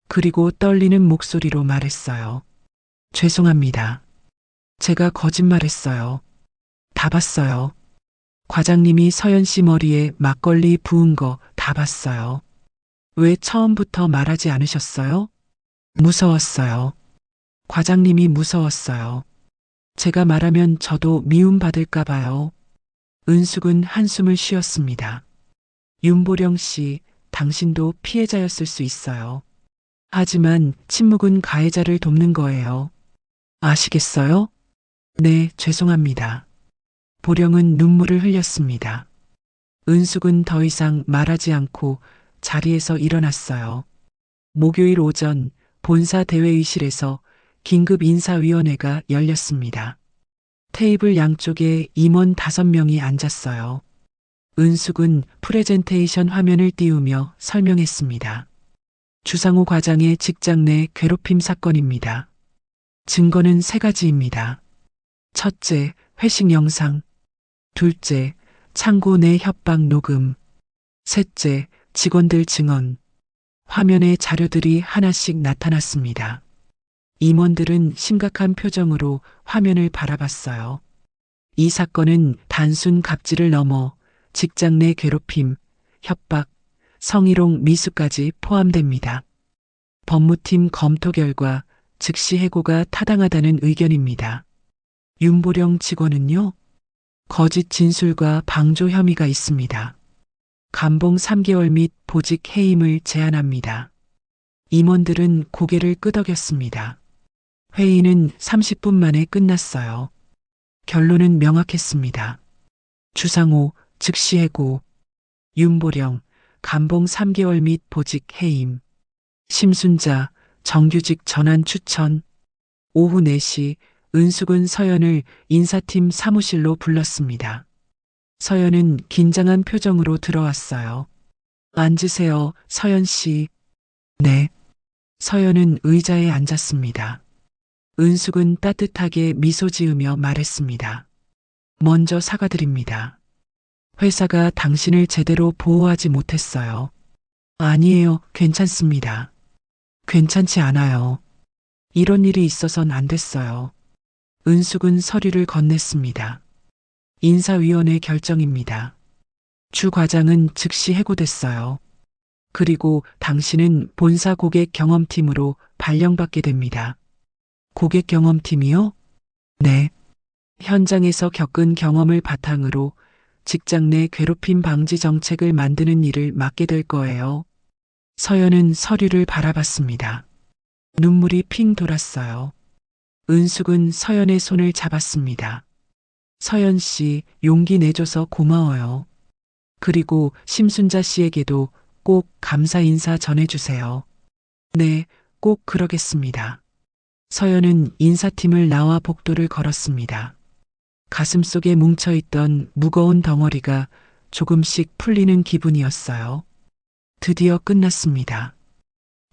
그리고 떨리는 목소리로 말했어요. 죄송합니다. 제가 거짓말했어요. 다 봤어요. 과장님이 서연 씨 머리에 막걸리 부은 거 다 봤어요. 왜 처음부터 말하지 않으셨어요? 무서웠어요. 과장님이 무서웠어요. 제가 말하면 저도 미움받을까 봐요. 은숙은 한숨을 쉬었습니다. 윤보령 씨, 당신도 피해자였을 수 있어요. 하지만 침묵은 가해자를 돕는 거예요. 아시겠어요? 네, 죄송합니다. 보령은 눈물을 흘렸습니다. 은숙은 더 이상 말하지 않고 자리에서 일어났어요. 목요일 오전 본사 대회의실에서 긴급 인사위원회가 열렸습니다. 테이블 양쪽에 임원 5명이 앉았어요. 은숙은 프레젠테이션 화면을 띄우며 설명했습니다. 주상호 과장의 직장 내 괴롭힘 사건입니다. 증거는 3가지입니다. 첫째, 회식 영상. 둘째, 창고 내 협박 녹음. 셋째, 직원들 증언. 화면에 자료들이 하나씩 나타났습니다. 임원들은 심각한 표정으로 화면을 바라봤어요. 이 사건은 단순 갑질을 넘어 직장 내 괴롭힘, 협박, 성희롱 미수까지 포함됩니다. 법무팀 검토 결과 즉시 해고가 타당하다는 의견입니다. 윤보령 직원은요? 거짓 진술과 방조 혐의가 있습니다. 감봉 3개월 및 보직 해임을 제한합니다. 임원들은 고개를 끄덕였습니다. 회의는 30분 만에 끝났어요. 결론은 명확했습니다. 주상호 즉시 해고, 윤보령 감봉 3개월 및 보직 해임, 심순자 정규직 전환 추천. 오후 4시 은숙은 서연을 인사팀 사무실로 불렀습니다. 서연은 긴장한 표정으로 들어왔어요. 앉으세요, 서연 씨. 네. 서연은 의자에 앉았습니다. 은숙은 따뜻하게 미소 지으며 말했습니다. 먼저 사과드립니다. 회사가 당신을 제대로 보호하지 못했어요. 아니에요, 괜찮습니다. 괜찮지 않아요. 이런 일이 있어선 안 됐어요. 은숙은 서류를 건넸습니다. 인사위원회 결정입니다. 주 과장은 즉시 해고됐어요. 그리고 당신은 본사 고객 경험팀으로 발령받게 됩니다. 고객 경험팀이요? 네. 현장에서 겪은 경험을 바탕으로 직장 내 괴롭힘 방지 정책을 만드는 일을 맡게 될 거예요. 서연은 서류를 바라봤습니다. 눈물이 핑 돌았어요. 은숙은 서연의 손을 잡았습니다. 서연 씨, 용기 내줘서 고마워요. 그리고 심순자 씨에게도 꼭 감사 인사 전해주세요. 네, 꼭 그러겠습니다. 서연은 인사팀을 나와 복도를 걸었습니다. 가슴속에 뭉쳐있던 무거운 덩어리가 조금씩 풀리는 기분이었어요. 드디어 끝났습니다.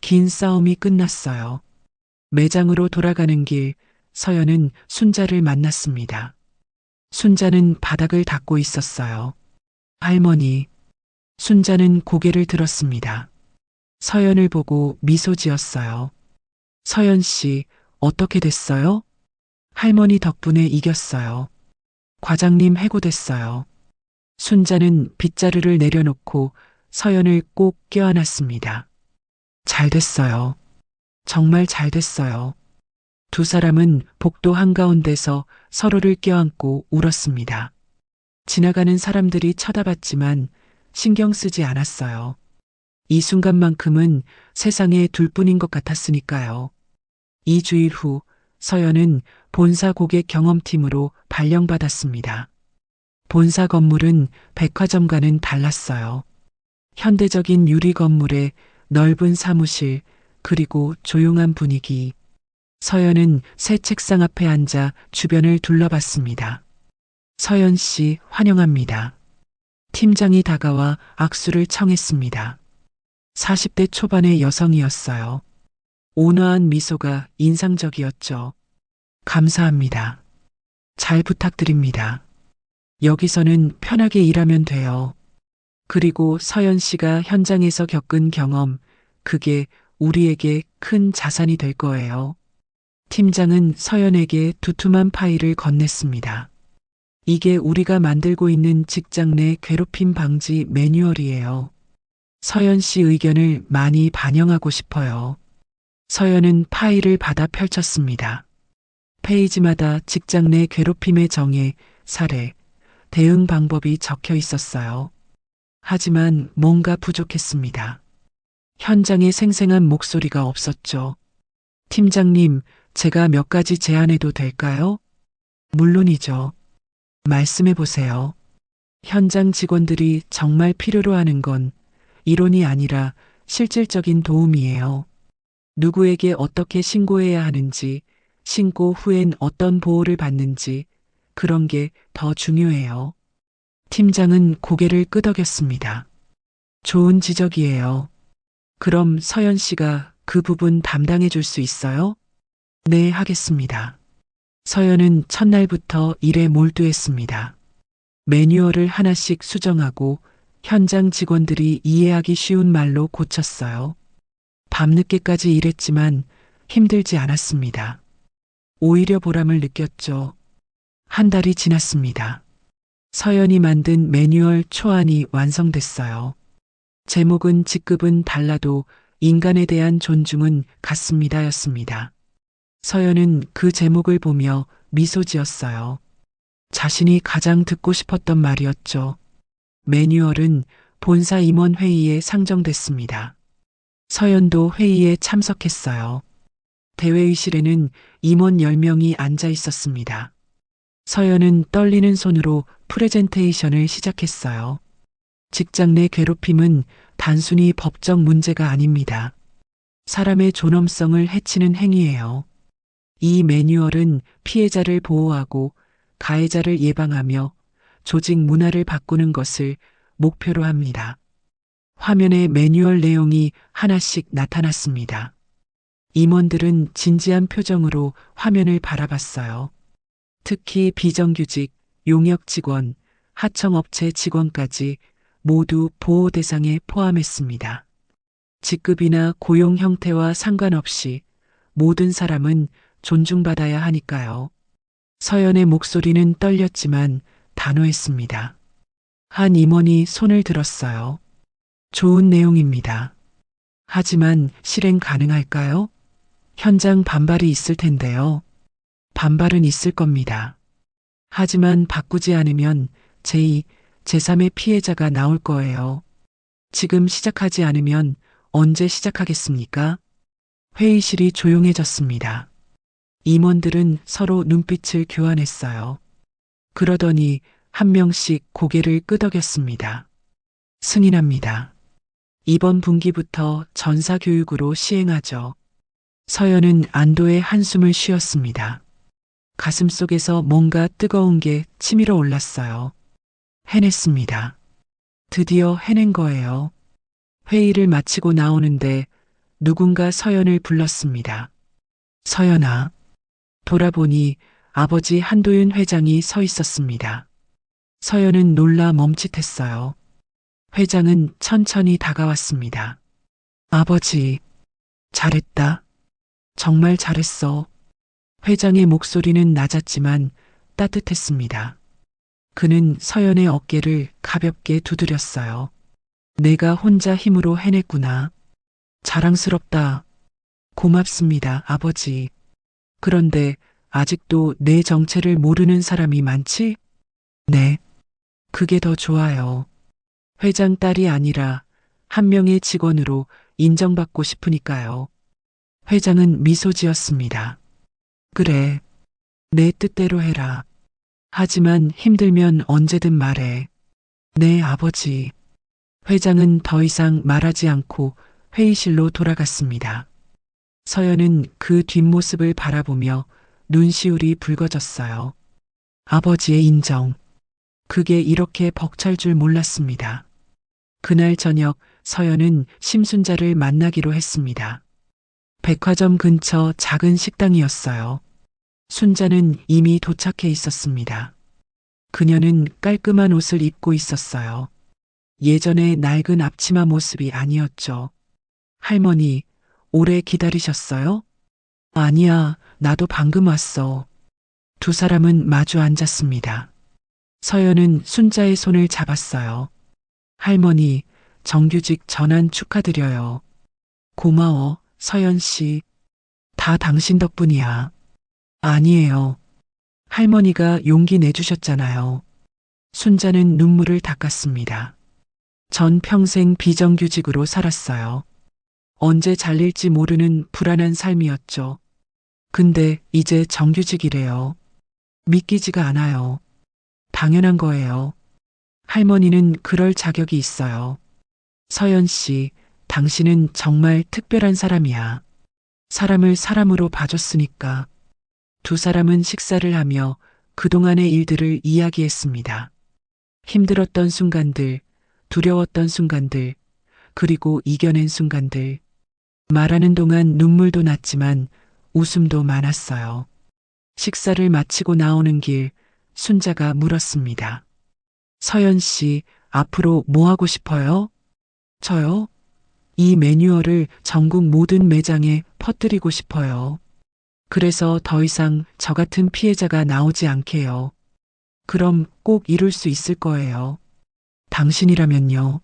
긴 싸움이 끝났어요. 매장으로 돌아가는 길, 서연은 순자를 만났습니다. 순자는 바닥을 닦고 있었어요. 할머니. 순자는 고개를 들었습니다. 서연을 보고 미소 지었어요. 서연 씨, 어떻게 됐어요? 할머니 덕분에 이겼어요. 과장님 해고됐어요. 순자는 빗자루를 내려놓고 서연을 꼭 껴안았습니다. 잘 됐어요. 정말 잘 됐어요. 두 사람은 복도 한가운데서 서로를 껴안고 울었습니다. 지나가는 사람들이 쳐다봤지만 신경 쓰지 않았어요. 이 순간만큼은 세상에 둘뿐인 것 같았으니까요. 2주일 후 서연은 본사 고객 경험팀으로 발령받았습니다. 본사 건물은 백화점과는 달랐어요. 현대적인 유리 건물에 넓은 사무실, 그리고 조용한 분위기. 서연은 새 책상 앞에 앉아 주변을 둘러봤습니다. 서연 씨, 환영합니다. 팀장이 다가와 악수를 청했습니다. 40대 초반의 여성이었어요. 온화한 미소가 인상적이었죠. 감사합니다. 잘 부탁드립니다. 여기서는 편하게 일하면 돼요. 그리고 서연 씨가 현장에서 겪은 경험, 그게 우리에게 큰 자산이 될 거예요. 팀장은 서연에게 두툼한 파일을 건넸습니다. 이게 우리가 만들고 있는 직장 내 괴롭힘 방지 매뉴얼이에요. 서연 씨 의견을 많이 반영하고 싶어요. 서연은 파일을 받아 펼쳤습니다. 페이지마다 직장 내 괴롭힘의 정의, 사례, 대응 방법이 적혀 있었어요. 하지만 뭔가 부족했습니다. 현장에 생생한 목소리가 없었죠. 팀장님, 제가 몇 가지 제안해도 될까요? 물론이죠. 말씀해 보세요. 현장 직원들이 정말 필요로 하는 건 이론이 아니라 실질적인 도움이에요. 누구에게 어떻게 신고해야 하는지, 신고 후엔 어떤 보호를 받는지, 그런 게 더 중요해요. 팀장은 고개를 끄덕였습니다. 좋은 지적이에요. 그럼 서연 씨가 그 부분 담당해 줄 수 있어요? 네, 하겠습니다. 서연은 첫날부터 일에 몰두했습니다. 매뉴얼을 하나씩 수정하고 현장 직원들이 이해하기 쉬운 말로 고쳤어요. 밤늦게까지 일했지만 힘들지 않았습니다. 오히려 보람을 느꼈죠. 한 달이 지났습니다. 서연이 만든 매뉴얼 초안이 완성됐어요. 제목은 직급은 달라도 인간에 대한 존중은 같습니다였습니다. 서연은 그 제목을 보며 미소 지었어요. 자신이 가장 듣고 싶었던 말이었죠. 매뉴얼은 본사 임원 회의에 상정됐습니다. 서연도 회의에 참석했어요. 대회의실에는 임원 10명이 앉아 있었습니다. 서연은 떨리는 손으로 프레젠테이션을 시작했어요. 직장 내 괴롭힘은 단순히 법적 문제가 아닙니다. 사람의 존엄성을 해치는 행위예요. 이 매뉴얼은 피해자를 보호하고 가해자를 예방하며 조직 문화를 바꾸는 것을 목표로 합니다. 화면에 매뉴얼 내용이 하나씩 나타났습니다. 임원들은 진지한 표정으로 화면을 바라봤어요. 특히 비정규직, 용역 직원, 하청업체 직원까지 모두 보호 대상에 포함했습니다. 직급이나 고용 형태와 상관없이 모든 사람은 존중받아야 하니까요. 서연의 목소리는 떨렸지만 단호했습니다. 한 임원이 손을 들었어요. 좋은 내용입니다. 하지만 실행 가능할까요? 현장 반발이 있을 텐데요. 반발은 있을 겁니다. 하지만 바꾸지 않으면 제2, 제3의 피해자가 나올 거예요. 지금 시작하지 않으면 언제 시작하겠습니까? 회의실이 조용해졌습니다. 임원들은 서로 눈빛을 교환했어요. 그러더니 한 명씩 고개를 끄덕였습니다. 승인합니다. 이번 분기부터 전사교육으로 시행하죠. 서연은 안도의 한숨을 쉬었습니다. 가슴속에서 뭔가 뜨거운 게 치밀어 올랐어요. 해냈습니다. 드디어 해낸 거예요. 회의를 마치고 나오는데 누군가 서연을 불렀습니다. 서연아. 돌아보니 아버지 한도윤 회장이 서 있었습니다. 서연은 놀라 멈칫했어요. 회장은 천천히 다가왔습니다. 아버지, 잘했다. 정말 잘했어. 회장의 목소리는 낮았지만 따뜻했습니다. 그는 서연의 어깨를 가볍게 두드렸어요. 내가 혼자 힘으로 해냈구나. 자랑스럽다. 고맙습니다, 아버지. 그런데 아직도 내 정체를 모르는 사람이 많지? 네. 그게 더 좋아요. 회장 딸이 아니라 한 명의 직원으로 인정받고 싶으니까요. 회장은 미소 지었습니다. 그래. 내 뜻대로 해라. 하지만 힘들면 언제든 말해. 네, 아버지. 회장은 더 이상 말하지 않고 회의실로 돌아갔습니다. 서연은 그 뒷모습을 바라보며 눈시울이 붉어졌어요. 아버지의 인정. 그게 이렇게 벅찰 줄 몰랐습니다. 그날 저녁 서연은 심순자를 만나기로 했습니다. 백화점 근처 작은 식당이었어요. 순자는 이미 도착해 있었습니다. 그녀는 깔끔한 옷을 입고 있었어요. 예전의 낡은 앞치마 모습이 아니었죠. 할머니, 오래 기다리셨어요? 아니야, 나도 방금 왔어. 두 사람은 마주 앉았습니다. 서연은 순자의 손을 잡았어요. 할머니, 정규직 전환 축하드려요. 고마워, 서연 씨. 다 당신 덕분이야. 아니에요. 할머니가 용기 내주셨잖아요. 순자는 눈물을 닦았습니다. 전 평생 비정규직으로 살았어요. 언제 잘릴지 모르는 불안한 삶이었죠. 근데 이제 정규직이래요. 믿기지가 않아요. 당연한 거예요. 할머니는 그럴 자격이 있어요. 서연 씨, 당신은 정말 특별한 사람이야. 사람을 사람으로 봐줬으니까. 두 사람은 식사를 하며 그동안의 일들을 이야기했습니다. 힘들었던 순간들, 두려웠던 순간들, 그리고 이겨낸 순간들. 말하는 동안 눈물도 났지만 웃음도 많았어요. 식사를 마치고 나오는 길, 순자가 물었습니다. 서연 씨, 앞으로 뭐 하고 싶어요? 저요? 이 매뉴얼을 전국 모든 매장에 퍼뜨리고 싶어요. 그래서 더 이상 저 같은 피해자가 나오지 않게요. 그럼 꼭 이룰 수 있을 거예요. 당신이라면요.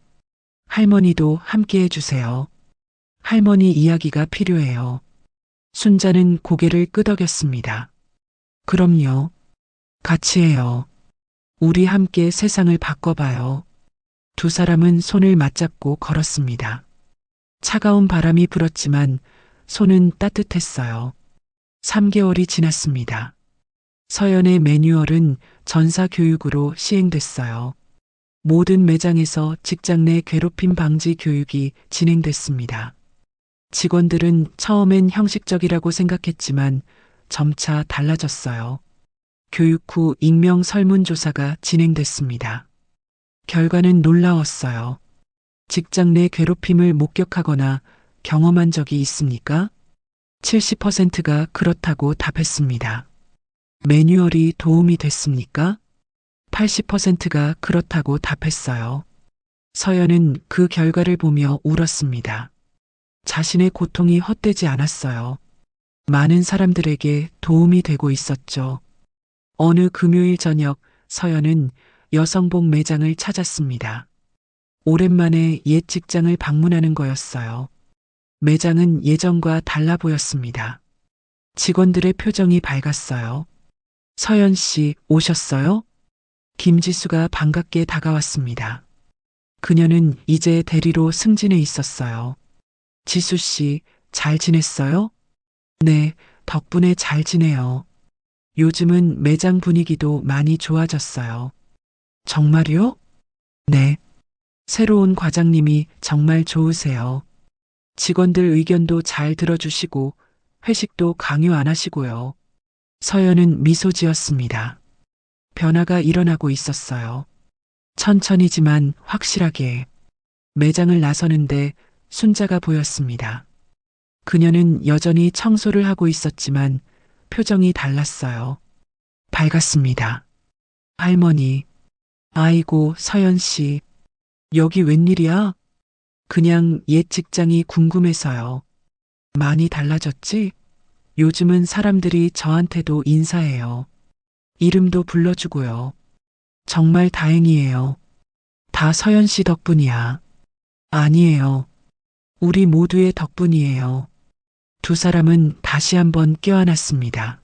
할머니도 함께 해주세요. 할머니 이야기가 필요해요. 순자는 고개를 끄덕였습니다. 그럼요. 같이 해요. 우리 함께 세상을 바꿔봐요. 두 사람은 손을 맞잡고 걸었습니다. 차가운 바람이 불었지만 손은 따뜻했어요. 3개월이 지났습니다. 서연의 매뉴얼은 전사 교육으로 시행됐어요. 모든 매장에서 직장 내 괴롭힘 방지 교육이 진행됐습니다. 직원들은 처음엔 형식적이라고 생각했지만 점차 달라졌어요. 교육 후 익명 설문조사가 진행됐습니다. 결과는 놀라웠어요. 직장 내 괴롭힘을 목격하거나 경험한 적이 있습니까? 70%가 그렇다고 답했습니다. 매뉴얼이 도움이 됐습니까? 80%가 그렇다고 답했어요. 서연은 그 결과를 보며 울었습니다. 자신의 고통이 헛되지 않았어요. 많은 사람들에게 도움이 되고 있었죠. 어느 금요일 저녁 서연은 여성복 매장을 찾았습니다. 오랜만에 옛 직장을 방문하는 거였어요. 매장은 예전과 달라 보였습니다. 직원들의 표정이 밝았어요. 서연 씨 오셨어요? 김지수가 반갑게 다가왔습니다. 그녀는 이제 대리로 승진해 있었어요. 지수 씨, 잘 지냈어요? 네, 덕분에 잘 지내요. 요즘은 매장 분위기도 많이 좋아졌어요. 정말요? 네. 새로운 과장님이 정말 좋으세요. 직원들 의견도 잘 들어주시고 회식도 강요 안 하시고요. 서연은 미소 지었습니다. 변화가 일어나고 있었어요. 천천히지만 확실하게 매장을 나서는데 순자가 보였습니다. 그녀는 여전히 청소를 하고 있었지만 표정이 달랐어요. 밝았습니다. 할머니, 아이고 서연 씨, 여기 웬일이야? 그냥 옛 직장이 궁금해서요. 많이 달라졌지? 요즘은 사람들이 저한테도 인사해요. 이름도 불러주고요. 정말 다행이에요. 다 서연 씨 덕분이야. 아니에요. 우리 모두의 덕분이에요. 두 사람은 다시 한번 껴안았습니다.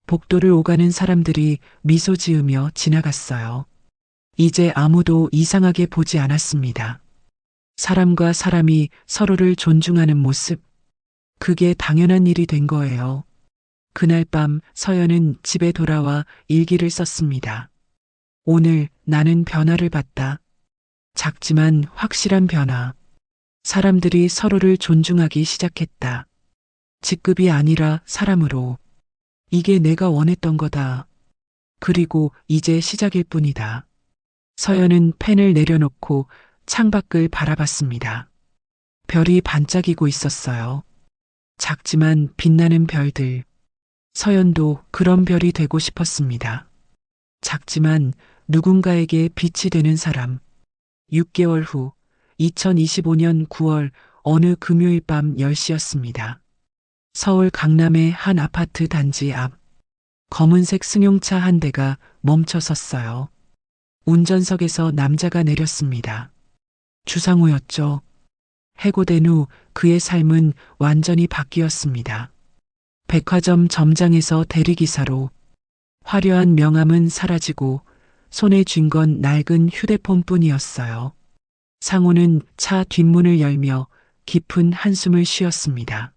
복도를 오가는 사람들이 미소 지으며 지나갔어요. 이제 아무도 이상하게 보지 않았습니다. 사람과 사람이 서로를 존중하는 모습, 그게 당연한 일이 된 거예요. 그날 밤 서연은 집에 돌아와 일기를 썼습니다. 오늘 나는 변화를 봤다. 작지만 확실한 변화. 사람들이 서로를 존중하기 시작했다. 직급이 아니라 사람으로. 이게 내가 원했던 거다. 그리고 이제 시작일 뿐이다. 서연은 펜을 내려놓고 창밖을 바라봤습니다. 별이 반짝이고 있었어요. 작지만 빛나는 별들. 서연도 그런 별이 되고 싶었습니다. 작지만 누군가에게 빛이 되는 사람. 6개월 후 2025년 9월 어느 금요일 밤 10시였습니다. 서울 강남의 한 아파트 단지 앞. 검은색 승용차 한 대가 멈춰 섰어요. 운전석에서 남자가 내렸습니다. 주상우였죠. 해고된 후 그의 삶은 완전히 바뀌었습니다. 백화점 점장에서 대리기사로 화려한 명함은 사라지고 손에 쥔 건 낡은 휴대폰뿐이었어요. 상우는 차 뒷문을 열며 깊은 한숨을 쉬었습니다.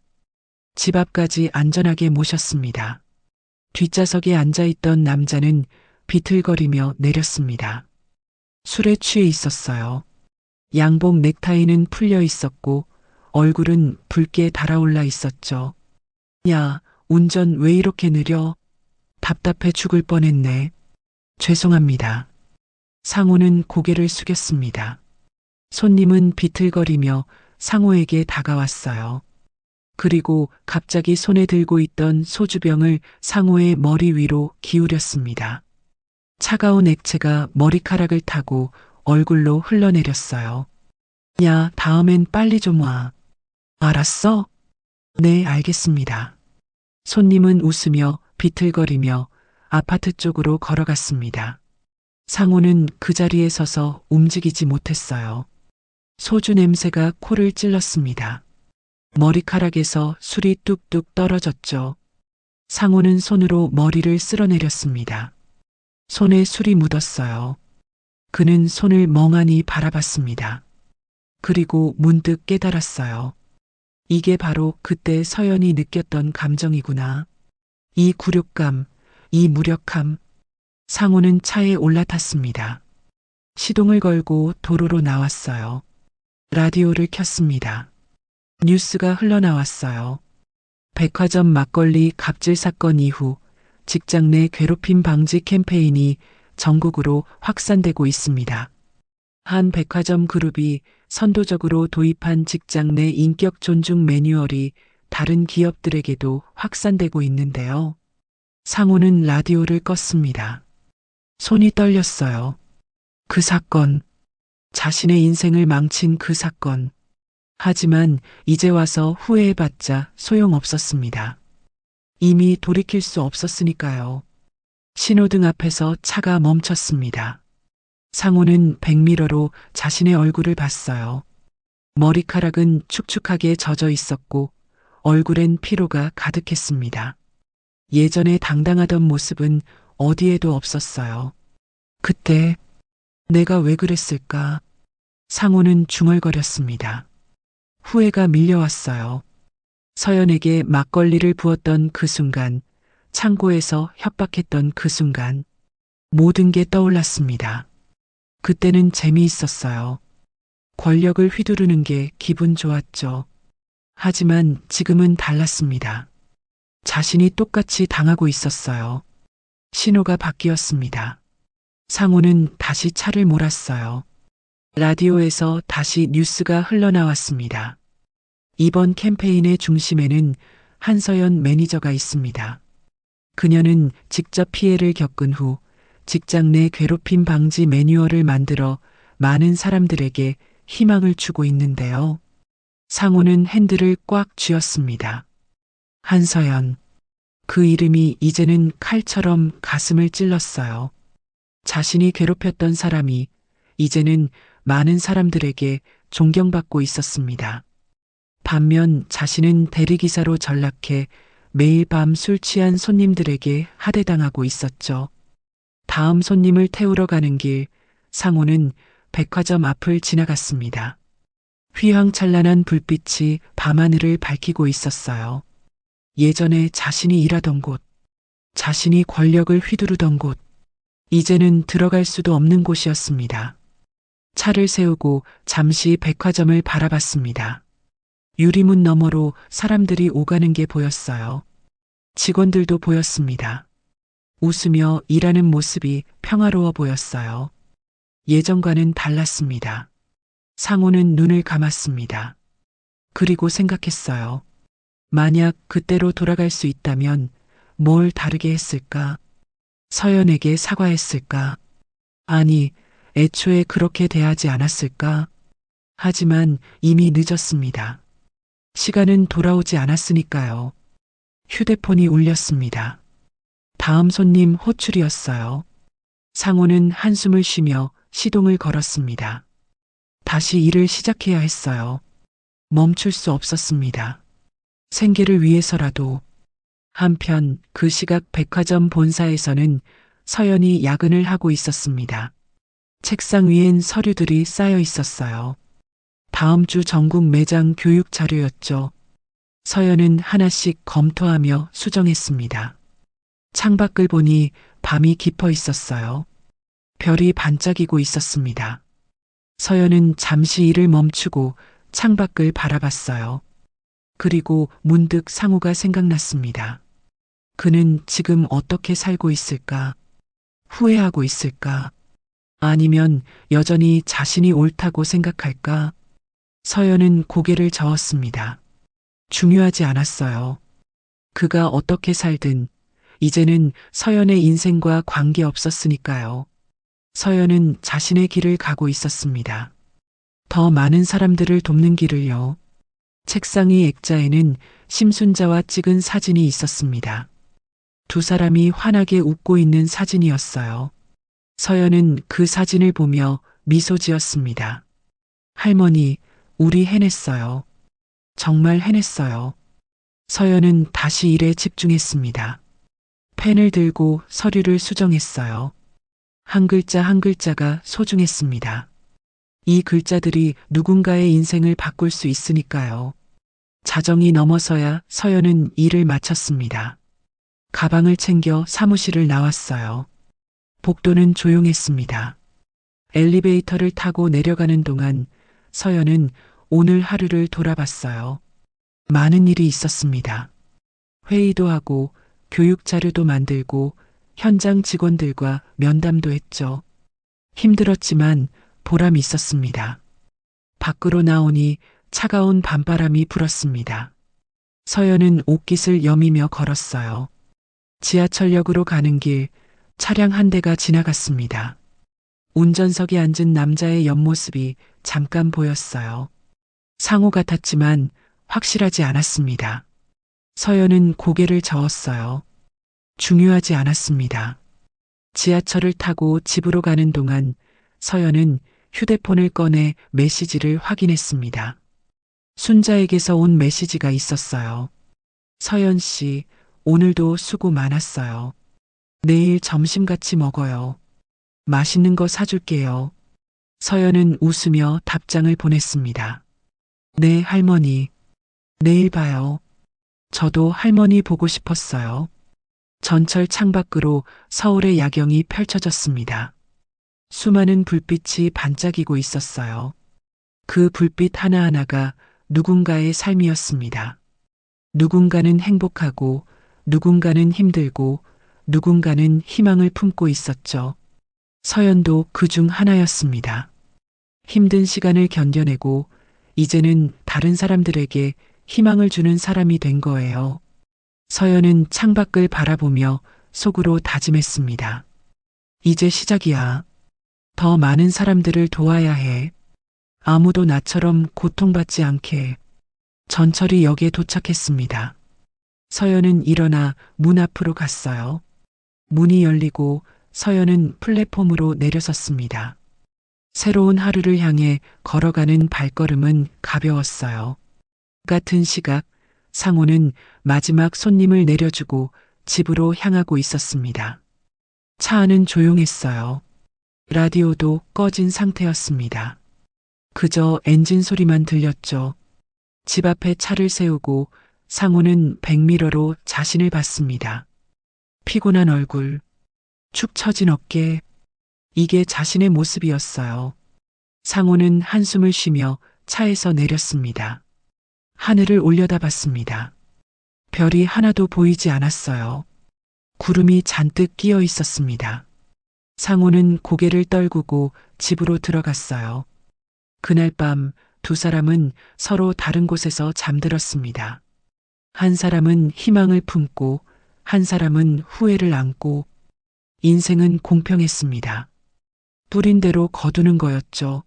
집 앞까지 안전하게 모셨습니다. 뒷좌석에 앉아있던 남자는 비틀거리며 내렸습니다. 술에 취해 있었어요. 양복 넥타이는 풀려 있었고 얼굴은 붉게 달아올라 있었죠. 야, 운전 왜 이렇게 느려? 답답해 죽을 뻔했네. 죄송합니다. 상우는 고개를 숙였습니다. 손님은 비틀거리며 상우에게 다가왔어요. 그리고 갑자기 손에 들고 있던 소주병을 상우의 머리 위로 기울였습니다. 차가운 액체가 머리카락을 타고 얼굴로 흘러내렸어요. 야, 다음엔 빨리 좀 와. 알았어? 네, 알겠습니다. 손님은 웃으며 비틀거리며 아파트 쪽으로 걸어갔습니다. 상우는 그 자리에 서서 움직이지 못했어요. 소주 냄새가 코를 찔렀습니다. 머리카락에서 술이 뚝뚝 떨어졌죠. 상우는 손으로 머리를 쓸어내렸습니다. 손에 술이 묻었어요. 그는 손을 멍하니 바라봤습니다. 그리고 문득 깨달았어요. 이게 바로 그때 서연이 느꼈던 감정이구나. 이 굴욕감, 이 무력함. 상우는 차에 올라탔습니다. 시동을 걸고 도로로 나왔어요. 라디오를 켰습니다. 뉴스가 흘러나왔어요. 백화점 막걸리 갑질 사건 이후 직장 내 괴롭힘 방지 캠페인이 전국으로 확산되고 있습니다. 한 백화점 그룹이 선도적으로 도입한 직장 내 인격 존중 매뉴얼이 다른 기업들에게도 확산되고 있는데요. 상호는 라디오를 껐습니다. 손이 떨렸어요. 그 사건, 자신의 인생을 망친 그 사건. 하지만 이제 와서 후회해봤자 소용없었습니다. 이미 돌이킬 수 없었으니까요. 신호등 앞에서 차가 멈췄습니다. 상호는 백미러로 자신의 얼굴을 봤어요. 머리카락은 축축하게 젖어 있었고 얼굴엔 피로가 가득했습니다. 예전에 당당하던 모습은 어디에도 없었어요. 그때 내가 왜 그랬을까? 상호는 중얼거렸습니다. 후회가 밀려왔어요. 서연에게 막걸리를 부었던 그 순간, 창고에서 협박했던 그 순간, 모든 게 떠올랐습니다. 그때는 재미있었어요. 권력을 휘두르는 게 기분 좋았죠. 하지만 지금은 달랐습니다. 자신이 똑같이 당하고 있었어요. 신호가 바뀌었습니다. 상호는 다시 차를 몰았어요. 라디오에서 다시 뉴스가 흘러나왔습니다. 이번 캠페인의 중심에는 한서연 매니저가 있습니다. 그녀는 직접 피해를 겪은 후 직장 내 괴롭힘 방지 매뉴얼을 만들어 많은 사람들에게 희망을 주고 있는데요. 상호는 핸들을 꽉 쥐었습니다. 한서연. 그 이름이 이제는 칼처럼 가슴을 찔렀어요. 자신이 괴롭혔던 사람이 이제는 많은 사람들에게 존경받고 있었습니다. 반면 자신은 대리기사로 전락해 매일 밤 술 취한 손님들에게 하대당하고 있었죠. 다음 손님을 태우러 가는 길, 상호는 백화점 앞을 지나갔습니다. 휘황찬란한 불빛이 밤하늘을 밝히고 있었어요. 예전에 자신이 일하던 곳, 자신이 권력을 휘두르던 곳, 이제는 들어갈 수도 없는 곳이었습니다. 차를 세우고 잠시 백화점을 바라봤습니다. 유리문 너머로 사람들이 오가는 게 보였어요. 직원들도 보였습니다. 웃으며 일하는 모습이 평화로워 보였어요. 예전과는 달랐습니다. 상호는 눈을 감았습니다. 그리고 생각했어요. 만약 그때로 돌아갈 수 있다면 뭘 다르게 했을까? 서연에게 사과했을까? 아니, 애초에 그렇게 대하지 않았을까? 하지만 이미 늦었습니다. 시간은 돌아오지 않았으니까요. 휴대폰이 울렸습니다. 다음 손님 호출이었어요. 상호는 한숨을 쉬며 시동을 걸었습니다. 다시 일을 시작해야 했어요. 멈출 수 없었습니다. 생계를 위해서라도. 한편 그 시각 백화점 본사에서는 서연이 야근을 하고 있었습니다. 책상 위엔 서류들이 쌓여 있었어요. 다음 주 전국 매장 교육 자료였죠. 서연은 하나씩 검토하며 수정했습니다. 창밖을 보니 밤이 깊어 있었어요. 별이 반짝이고 있었습니다. 서연은 잠시 일을 멈추고 창밖을 바라봤어요. 그리고 문득 상우가 생각났습니다. 그는 지금 어떻게 살고 있을까? 후회하고 있을까? 아니면 여전히 자신이 옳다고 생각할까? 서연은 고개를 저었습니다. 중요하지 않았어요. 그가 어떻게 살든 이제는 서연의 인생과 관계없었으니까요. 서연은 자신의 길을 가고 있었습니다. 더 많은 사람들을 돕는 길을요. 책상 위 액자에는 심순자와 찍은 사진이 있었습니다. 두 사람이 환하게 웃고 있는 사진이었어요. 서연은 그 사진을 보며 미소 지었습니다. 할머니, 우리 해냈어요. 정말 해냈어요. 서연은 다시 일에 집중했습니다. 펜을 들고 서류를 수정했어요. 한 글자 한 글자가 소중했습니다. 이 글자들이 누군가의 인생을 바꿀 수 있으니까요. 자정이 넘어서야 서연은 일을 마쳤습니다. 가방을 챙겨 사무실을 나왔어요. 복도는 조용했습니다. 엘리베이터를 타고 내려가는 동안 서연은 오늘 하루를 돌아봤어요. 많은 일이 있었습니다. 회의도 하고 교육 자료도 만들고 현장 직원들과 면담도 했죠. 힘들었지만 보람이 있었습니다. 밖으로 나오니 차가운 밤바람이 불었습니다. 서연은 옷깃을 여미며 걸었어요. 지하철역으로 가는 길 차량 한 대가 지나갔습니다. 운전석에 앉은 남자의 옆모습이 잠깐 보였어요. 상호 같았지만 확실하지 않았습니다. 서연은 고개를 저었어요. 중요하지 않았습니다. 지하철을 타고 집으로 가는 동안 서연은 휴대폰을 꺼내 메시지를 확인했습니다. 순자에게서 온 메시지가 있었어요. 서연 씨, 오늘도 수고 많았어요. 내일 점심 같이 먹어요. 맛있는 거 사줄게요. 서연은 웃으며 답장을 보냈습니다. 네, 할머니. 내일 봐요. 저도 할머니 보고 싶었어요. 전철 창밖으로 서울의 야경이 펼쳐졌습니다. 수많은 불빛이 반짝이고 있었어요. 그 불빛 하나하나가 누군가의 삶이었습니다. 누군가는 행복하고, 누군가는 힘들고, 누군가는 희망을 품고 있었죠. 서연도 그 중 하나였습니다. 힘든 시간을 견뎌내고, 이제는 다른 사람들에게 희망을 주는 사람이 된 거예요. 서연은 창밖을 바라보며 속으로 다짐했습니다. 이제 시작이야. 더 많은 사람들을 도와야 해. 아무도 나처럼 고통받지 않게. 전철이 역에 도착했습니다. 서연은 일어나 문 앞으로 갔어요. 문이 열리고 서연은 플랫폼으로 내려섰습니다. 새로운 하루를 향해 걸어가는 발걸음은 가벼웠어요. 같은 시각, 상호는 마지막 손님을 내려주고 집으로 향하고 있었습니다. 차 안은 조용했어요. 라디오도 꺼진 상태였습니다. 그저 엔진 소리만 들렸죠. 집 앞에 차를 세우고 상호는 백미러로 자신을 봤습니다. 피곤한 얼굴, 축 처진 어깨, 이게 자신의 모습이었어요. 상호는 한숨을 쉬며 차에서 내렸습니다. 하늘을 올려다봤습니다. 별이 하나도 보이지 않았어요. 구름이 잔뜩 끼어 있었습니다. 상호는 고개를 떨구고 집으로 들어갔어요. 그날 밤 두 사람은 서로 다른 곳에서 잠들었습니다. 한 사람은 희망을 품고 한 사람은 후회를 안고 인생은 공평했습니다. 뿌린 대로 거두는 거였죠.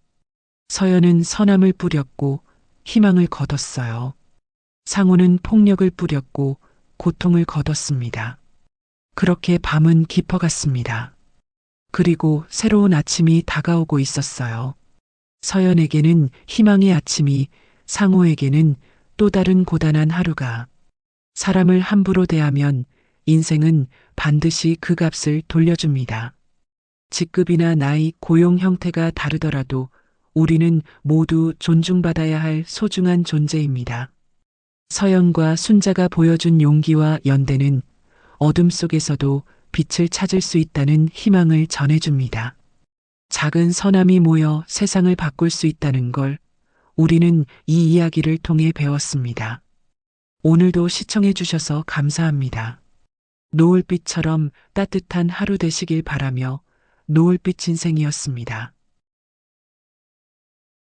서연은 선함을 뿌렸고 희망을 거뒀어요. 상호는 폭력을 뿌렸고 고통을 거뒀습니다. 그렇게 밤은 깊어갔습니다. 그리고 새로운 아침이 다가오고 있었어요. 서연에게는 희망의 아침이, 상호에게는 또 다른 고단한 하루가. 사람을 함부로 대하면 인생은 반드시 그 값을 돌려줍니다. 직급이나 나이, 고용 형태가 다르더라도 우리는 모두 존중받아야 할 소중한 존재입니다. 서연과 순자가 보여준 용기와 연대는 어둠 속에서도 빛을 찾을 수 있다는 희망을 전해줍니다. 작은 선함이 모여 세상을 바꿀 수 있다는 걸 우리는 이 이야기를 통해 배웠습니다. 오늘도 시청해 주셔서 감사합니다. 노을빛처럼 따뜻한 하루 되시길 바라며 노을빛 인생이었습니다.